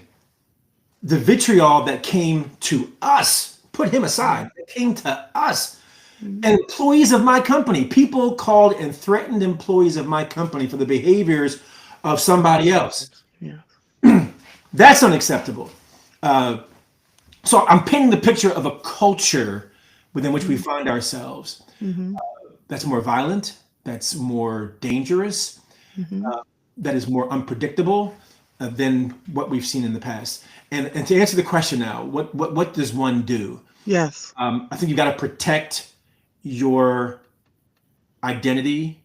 the vitriol that came to us, put him aside, it came to us. And employees of my company, people called and threatened employees of my company for the behaviors of somebody else. Yeah. That's unacceptable. So I'm painting the picture of a culture within which we find ourselves Mm-hmm. that's more violent, that's more dangerous, Mm-hmm. that is more unpredictable than what we've seen in the past. And to answer the question now, what does one do? Yes. I think you got to protect your identity,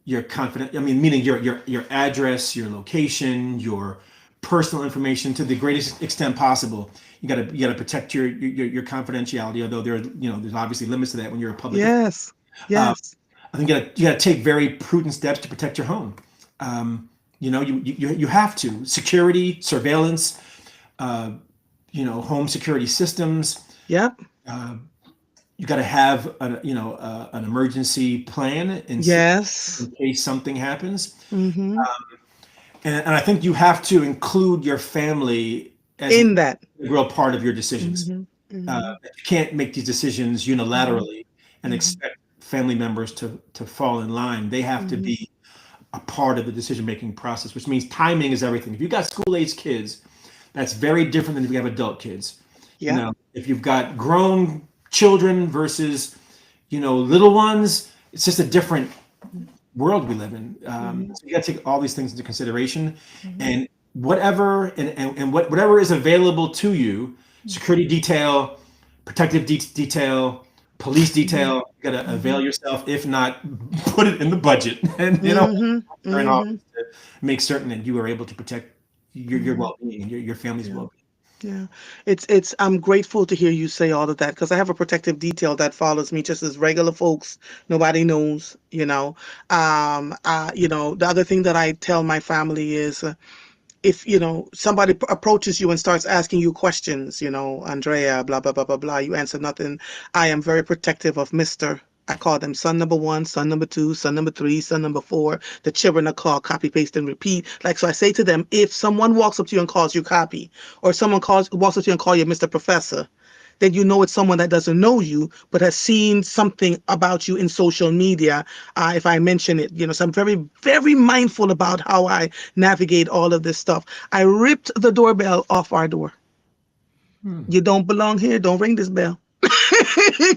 your confidence. I mean, meaning your address, your location, your personal information to the greatest extent possible. You got to protect your confidentiality. Although there's obviously limits to that when you're a public. Yes. Yes. I think you got to take very prudent steps to protect your home. You have to security, surveillance, home security systems. Yep. You got to have an emergency plan Yes. in case something happens. Mm-hmm. And I think you have to include your family as an In that. integral part of your decisions. Mm-hmm. Mm-hmm. You can't make these decisions unilaterally and Mm-hmm. expect family members to fall in line. They have to Mm-hmm. be a part of the decision-making process, which means timing is everything. If you've got school-age kids, that's very different than if you have adult kids. Yep. If you've got grown children versus, little ones, it's just a different world we live in. So you got to take all these things into consideration, Mm-hmm. and whatever is available to you, security detail, protective detail, police detail, you got to avail yourself. If not, put it in the budget, and Mm-hmm. you're in Mm-hmm. office to make certain that you are able to protect your Mm-hmm. well-being and your family's Yeah. well-being. Yeah, I'm grateful to hear you say all of that because I have a protective detail that follows me just as regular folks. Nobody knows, the other thing that I tell my family is if somebody approaches you and starts asking you questions, Andrea, blah blah blah blah blah, you answer nothing. I am very protective of Mister. I call them son number one, son number two, son number three, son number four. The children are called copy, paste, and repeat. Like so, I say to them, if someone walks up to you and calls you copy, or someone walks up to you and call you Mr. Professor, then you know it's someone that doesn't know you but has seen something about you in social media. If I mention it, so I'm very, very mindful about how I navigate all of this stuff. I ripped the doorbell off our door. You don't belong here. Don't ring this bell.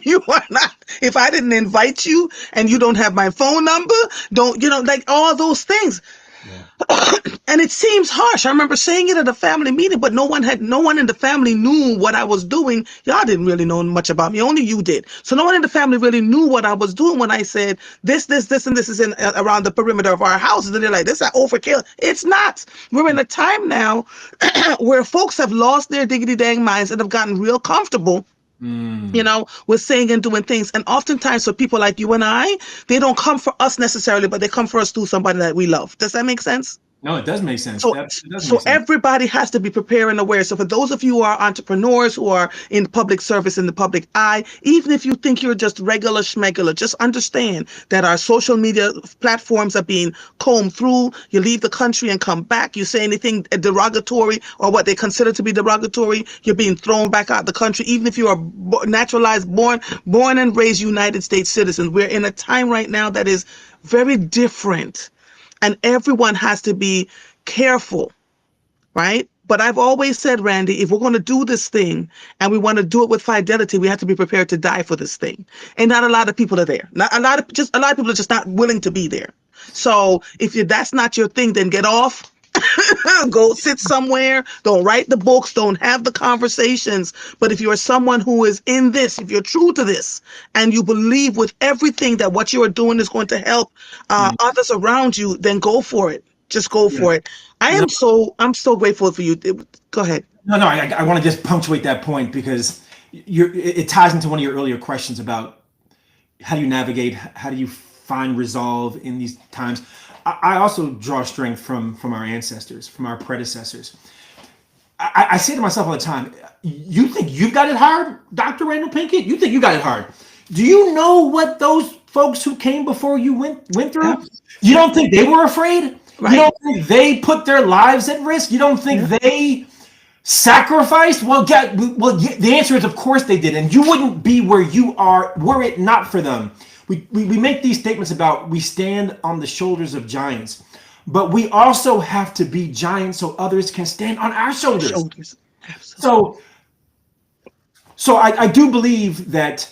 You are not. If I didn't invite you and you don't have my phone number, don't, like all those things. Yeah. And it seems harsh. I remember saying it at a family meeting, but no one in the family knew what I was doing. Y'all didn't really know much about me. Only you did. So no one in the family really knew what I was doing when I said this, and this is in around the perimeter of our houses. And they're like, this is overkill. It's not. We're in a time now where folks have lost their diggity dang minds and have gotten real comfortable with saying and doing things. And oftentimes for people like you and I, they don't come for us necessarily, but they come for us through somebody that we love. Does that make sense? No, it does make sense. So, That does so make sense. everybody has to be prepared and aware. So for those of you who are entrepreneurs who are in public service, in the public eye, even if you think you're just regular schmegular, just understand that our social media platforms are being combed through. You leave the country and come back. You say anything derogatory or what they consider to be derogatory, you're being thrown back out the country. Even if you are naturalized, born and raised United States citizens, we're in a time right now that is very different. And everyone has to be careful, right? But I've always said, Randy, if we're going to do this thing and we want to do it with fidelity, we have to be prepared to die for this thing. And not a lot of people are there. Not a lot of people are just not willing to be there. So if that's not your thing, then get off. Go sit somewhere. Don't write the books. Don't have the conversations. But if you are someone who is in this, if you're true to this, and you believe with everything that what you are doing is going to help others around you, then go for it. Just go Yeah. for it. No, I'm so grateful for you. Go ahead. no. I want to just punctuate that point because it ties into one of your earlier questions about how do you navigate, how do you find resolve in these times. I also draw strength from our ancestors, from our predecessors. I say to myself all the time, you think you've got it hard, Dr. Randall Pinkett? You think you got it hard? Do you know what those folks who came before you went Yep. through? You Yep. don't think they were afraid? You Right. don't think they put their lives at risk? You don't think Yep. they sacrificed? The answer is of course they did, and you wouldn't be where you are were it not for them. We make these statements about we stand on the shoulders of giants, but we also have to be giants so others can stand on our shoulders. Shoulders. Absolutely. So, so I do believe that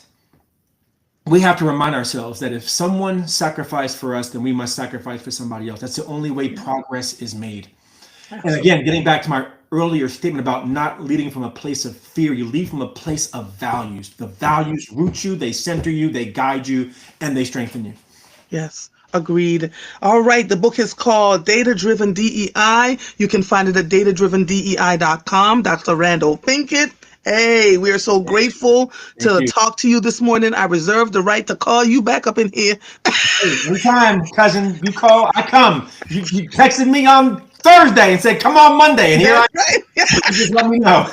we have to remind ourselves that if someone sacrificed for us, then we must sacrifice for somebody else. That's the only way Yeah. progress is made. And again, Absolutely. getting back to my earlier statement about not leading from a place of fear, you lead from a place of values. The values root you, they center you, they guide you, and they strengthen you. Yes. Agreed. All right. The book is called Data Driven DEI. You can find it at datadrivendei.com. Dr. Randall Pinkett. Hey, we are so grateful Thank to you. talk to you this morning. I reserve the right to call you back up in here. Hey, anytime, cousin, you call, I come. You texted me on Thursday and said, come on Monday, and here I That's am. right. So you just let me know.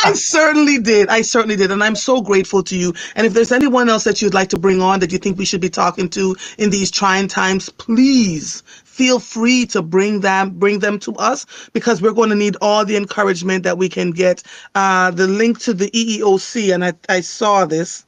I certainly did. I certainly did. And I'm so grateful to you. And if there's anyone else that you'd like to bring on that you think we should be talking to in these trying times, please feel free to bring them to us because we're going to need all the encouragement that we can get. The link to the EEOC, and I saw this,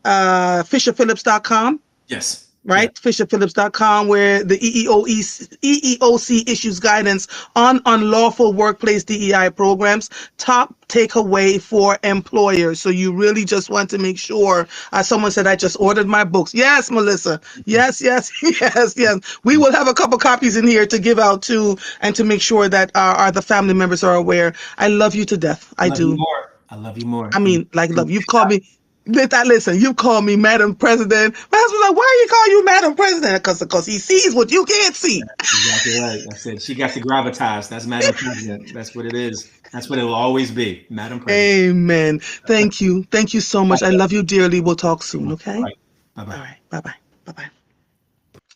fisherphillips.com, Yes. Yeah. right? fisherphillips.com, where the EEOC issues guidance on unlawful workplace DEI programs, top takeaway for employers. So you really just want to make sure. Someone said, I just ordered my books. Yes, Melissa. Yes, yes, yes, yes. We will have a couple copies in here to give out too, and to make sure that our the family members are aware. I love you to death. I I love you do. more. I love you more. I And mean, like, love. You've called me. Listen, you've called me Madam President. My husband's like, why you call you Madam President? Because he sees what you can't see. that's exactly right. I said she got the gravitas. That's Madam President. That's what it is. That's what it will always be, Madam President. Amen. Thank you. Thank you so much. I love you dearly. We'll talk soon, All okay? right. Bye All bye. right. Bye bye. Bye bye.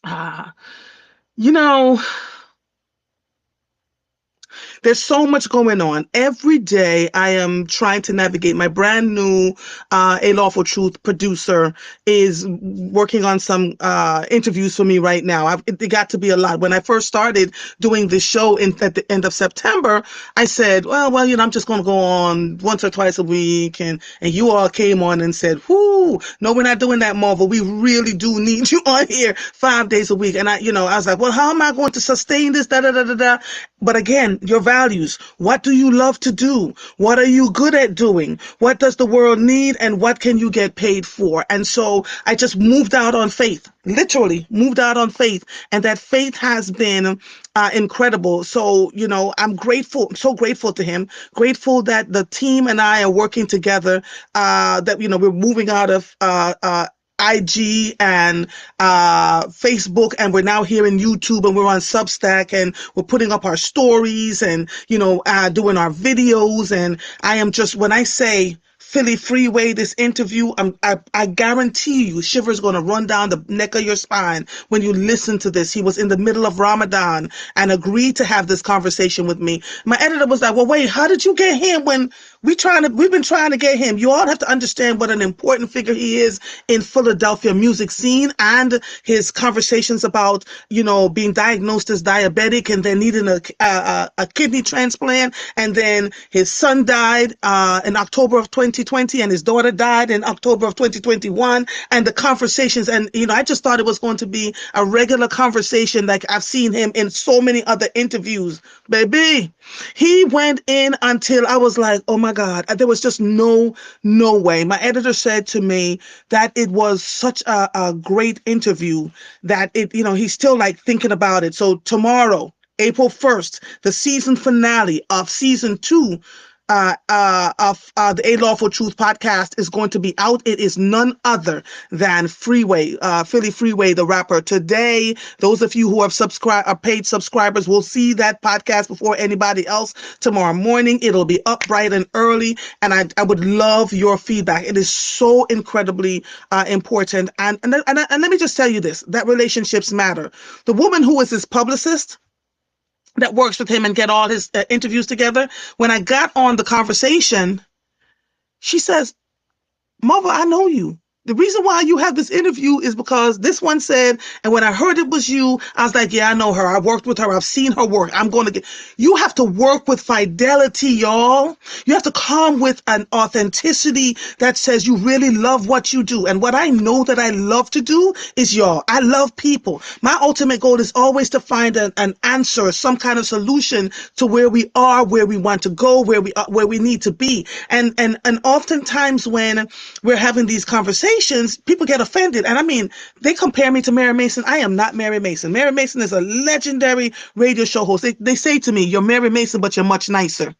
Ah, you know, there's so much going on. Every day I am trying to navigate. My brand new A.Lawful Truth producer is working on some interviews for me right now. It got to be a lot. When I first started doing this show at the end of September, I said, well, I'm just going to go on once or twice a week. And you all came on and said, whoo, no, we're not doing that, Marvel. We really do need you on here 5 days a week. And I was like, well, how am I going to sustain this? Da, da, da, da, da. But again, your values. What do you love to do? What are you good at doing? What does the world need? And what can you get paid for? And so I just moved out on faith, literally moved out on faith. And that faith has been incredible. So, I'm grateful, so grateful to him, grateful that the team and I are working together, that, we're moving out of, IG and Facebook, and we're now here in YouTube, and we're on Substack, and we're putting up our stories, and doing our videos. And I am just, when I say Philly Freeway, this interview, I guarantee you, shivers going to run down the neck of your spine when you listen to this. He was in the middle of Ramadan and agreed to have this conversation with me. My editor was like, well, wait, how did you get him when we've been trying to get him? You all have to understand what an important figure he is in Philadelphia music scene, and his conversations about, being diagnosed as diabetic and then needing a kidney transplant. And then his son died in October of 2020, and his daughter died in October of 2021. And the conversations, and, I just thought it was going to be a regular conversation like I've seen him in so many other interviews. Baby, he went in until I was like, oh my God, there was just no way. My editor said to me that it was such a great interview that he's still like thinking about it. So tomorrow, April 1st, the season finale of season 2 of the A Lawful Truth podcast is going to be out. It is none other than Freeway, Philly Freeway, the rapper. Today, those of you who have paid subscribers will see that podcast before anybody else. Tomorrow morning, it'll be up bright and early, and I would love your feedback. It is so incredibly important. And let me just tell you this, that relationships matter. The woman who is his publicist, that works with him and get all his interviews together. When I got on the conversation, she says, Mother, I know you. The reason why you have this interview is because this one said, and when I heard it was you, I was like, yeah, I know her. I worked with her. I've seen her work. I'm going to get, you have to work with fidelity, y'all. You have to come with an authenticity that says you really love what you do. And what I know that I love to do is, y'all, I love people. My ultimate goal is always to find an answer, some kind of solution to where we are, where we want to go, where we are, where we need to be. And oftentimes when we're having these conversations, people get offended. And I mean, they compare me to Mary Mason. I am not Mary Mason. Mary Mason is a legendary radio show host. They say to me, you're Mary Mason, but you're much nicer.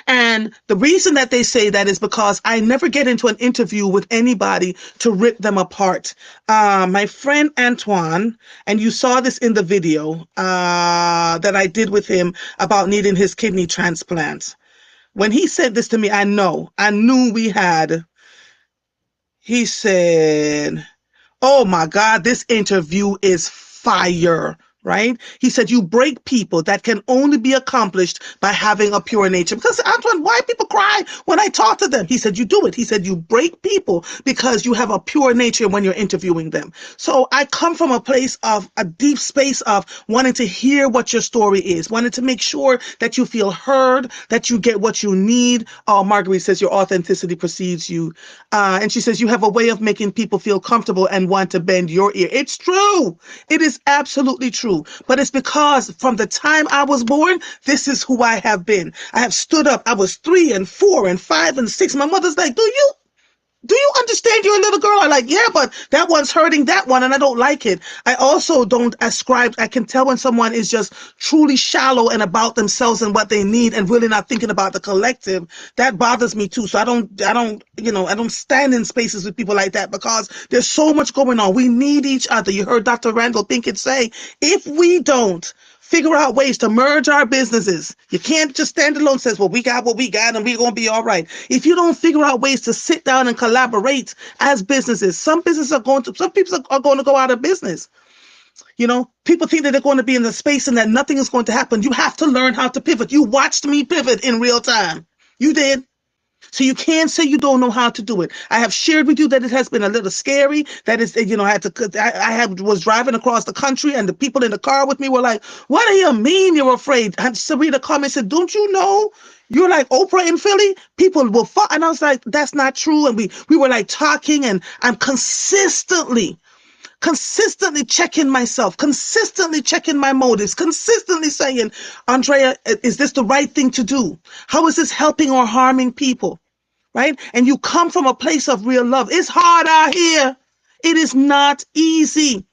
And the reason that they say that is because I never get into an interview with anybody to rip them apart. My friend Antoine, and you saw this in the video that I did with him about needing his kidney transplant. When he said this to me, I knew we had, he said, oh my God, this interview is fire, right? He said, you break people that can only be accomplished by having a pure nature. Because, Antoine, why people cry when I talk to them? He said, you do it. He said, you break people because you have a pure nature when you're interviewing them. So I come from a place of a deep space of wanting to hear what your story is, wanting to make sure that you feel heard, that you get what you need. Oh, Marguerite says your authenticity precedes you. And she says, you have a way of making people feel comfortable and want to bend your ear. It's true. It is absolutely true. But it's because from the time I was born, this is who I have been. I have stood up. I was 3 and 4 and 5 and 6. My mother's like, do you understand you're a little girl? I'm like, yeah, but that one's hurting that one and I don't like it. I also don't ascribe. I can tell when someone is just truly shallow and about themselves and what they need and really not thinking about the collective. That bothers me too. So I don't stand in spaces with people like that because there's so much going on. We need each other. You heard Dr. Randall Pinkett say, if we don't figure out ways to merge our businesses. You can't just stand alone and says, well, we got what we got and we're going to be all right. If you don't figure out ways to sit down and collaborate as businesses, some people are going to go out of business. People think that they're going to be in the space and that nothing is going to happen. You have to learn how to pivot. You watched me pivot in real time. You did. So you can't say you don't know how to do it. I have shared with you that it has been a little scary. That is, was driving across the country and the people in the car with me were like, what do you mean you're afraid? And Sarita commented, said, don't you know you're like Oprah in Philly? People will fall. And I was like, that's not true. And we were like talking and I'm consistently checking myself, consistently checking my motives, consistently saying, Andrea, is this the right thing to do? How is this helping or harming people? Right? And you come from a place of real love. It's hard out here. It is not easy.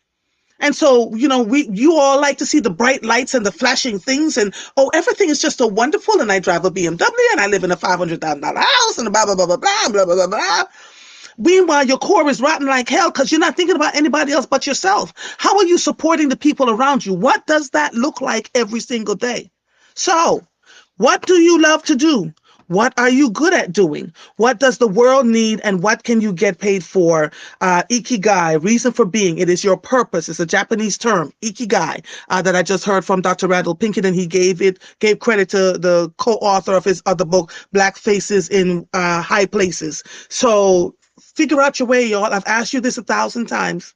And so, you all like to see the bright lights and the flashing things and, oh, everything is just so wonderful. And I drive a BMW and I live in a $500,000 house and blah, blah, blah, blah, blah, blah, blah, blah, blah. Meanwhile, your core is rotten like hell because you're not thinking about anybody else but yourself. How are you supporting the people around you? What does that look like every single day? So, what do you love to do? What are you good at doing? What does the world need and what can you get paid for? Ikigai, reason for being. It is your purpose. It's a Japanese term, Ikigai, that I just heard from Dr. Randall Pinkett, and he gave credit to the co-author of his other book, Black Faces in High Places. So figure out your way, y'all. I've asked you this 1,000 times.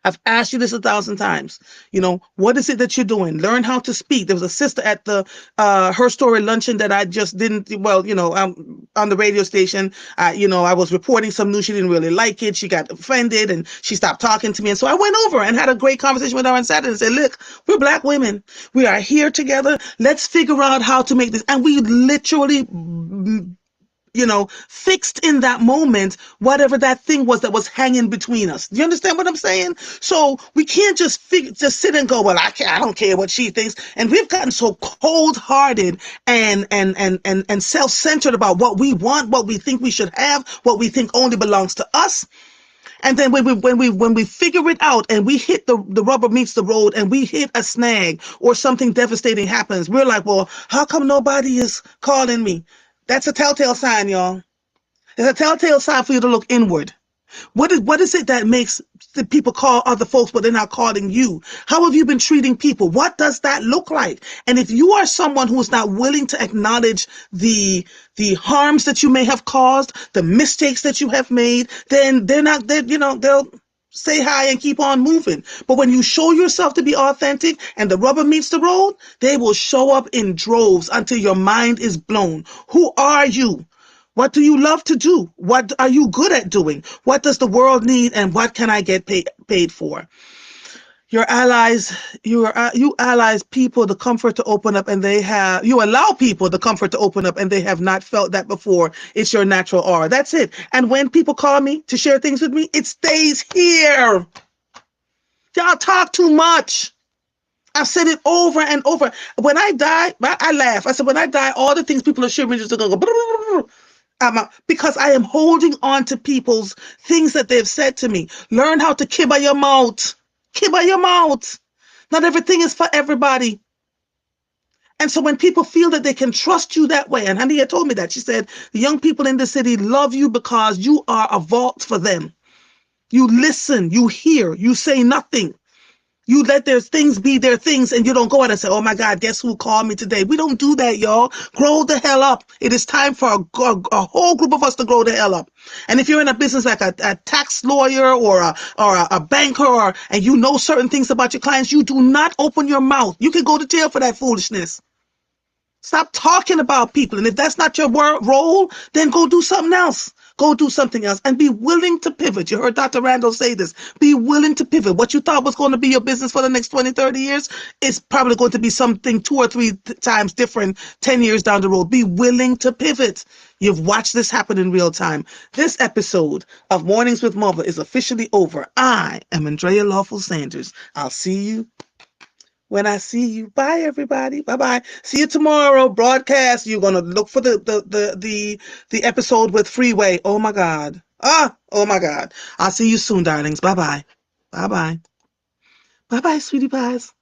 What is it that you're doing? Learn how to speak. There was a sister at the Her Story luncheon that I just didn't, on the radio station, I was reporting some news. She didn't really like it. She got offended and she stopped talking to me. And so I went over and had a great conversation with her on Saturday and said, look, we're Black women. We are here together. Let's figure out how to make this. And we literally fixed in that moment, whatever that thing was that was hanging between us. Do you understand what I'm saying? So we can't just sit and go, well, I don't care what she thinks. And we've gotten so cold-hearted and self-centered about what we want, what we think we should have, what we think only belongs to us. And then when we figure it out and we hit the rubber meets the road and we hit a snag or something devastating happens, we're like, well, how come nobody is calling me? That's a telltale sign, y'all. It's a telltale sign for you to look inward. What is it that makes the people call other folks, but they're not calling you? How have you been treating people? What does that look like? And if you are someone who is not willing to acknowledge the harms that you may have caused, the mistakes that you have made, then they'll say hi and keep on moving. But when you show yourself to be authentic and the rubber meets the road, they will show up in droves until your mind is blown. Who are you? What do you love to do? What are you good at doing? What does the world need, and what can I get paid for? Your allies, you allies people the comfort to open up, and you allow people the comfort to open up, and they have not felt that before. It's your natural aura. That's it. And when people call me to share things with me, it stays here. Y'all talk too much. I've said it over and over. When I die, I laugh. I said, when I die, all the things people are sharing just going to go. Because I am holding on to people's things that they've said to me. Learn how to kibba your mouth. Kibba your mouth. Not everything is for everybody. And so when people feel that they can trust you that way, and Honey had told me that, she said, the young people in the city love you because you are a vault for them. You listen, you hear, you say nothing. You let their things be their things, and you don't go out and say, oh my God, guess who called me today? We don't do that, y'all. Grow the hell up. It is time for a whole group of us to grow the hell up. And if you're in a business like a tax lawyer or a banker, and you know certain things about your clients, you do not open your mouth. You can go to jail for that foolishness. Stop talking about people. And if that's not your role, then go do something else. Go do something else and be willing to pivot. You heard Dr. Randall say this. Be willing to pivot. What you thought was going to be your business for the next 20, 30 years is probably going to be something 2 or 3 times different 10 years down the road. Be willing to pivot. You've watched this happen in real time. This episode of Mornings with Mother is officially over. I am Andrea Lawful Sanders. I'll see you when I see you. Bye, everybody. Bye-bye. See you tomorrow. Broadcast. You're gonna look for the episode with Freeway. Oh my God. Oh my God. I'll see you soon, darlings. Bye-bye. Bye-bye. Bye-bye, sweetie pies.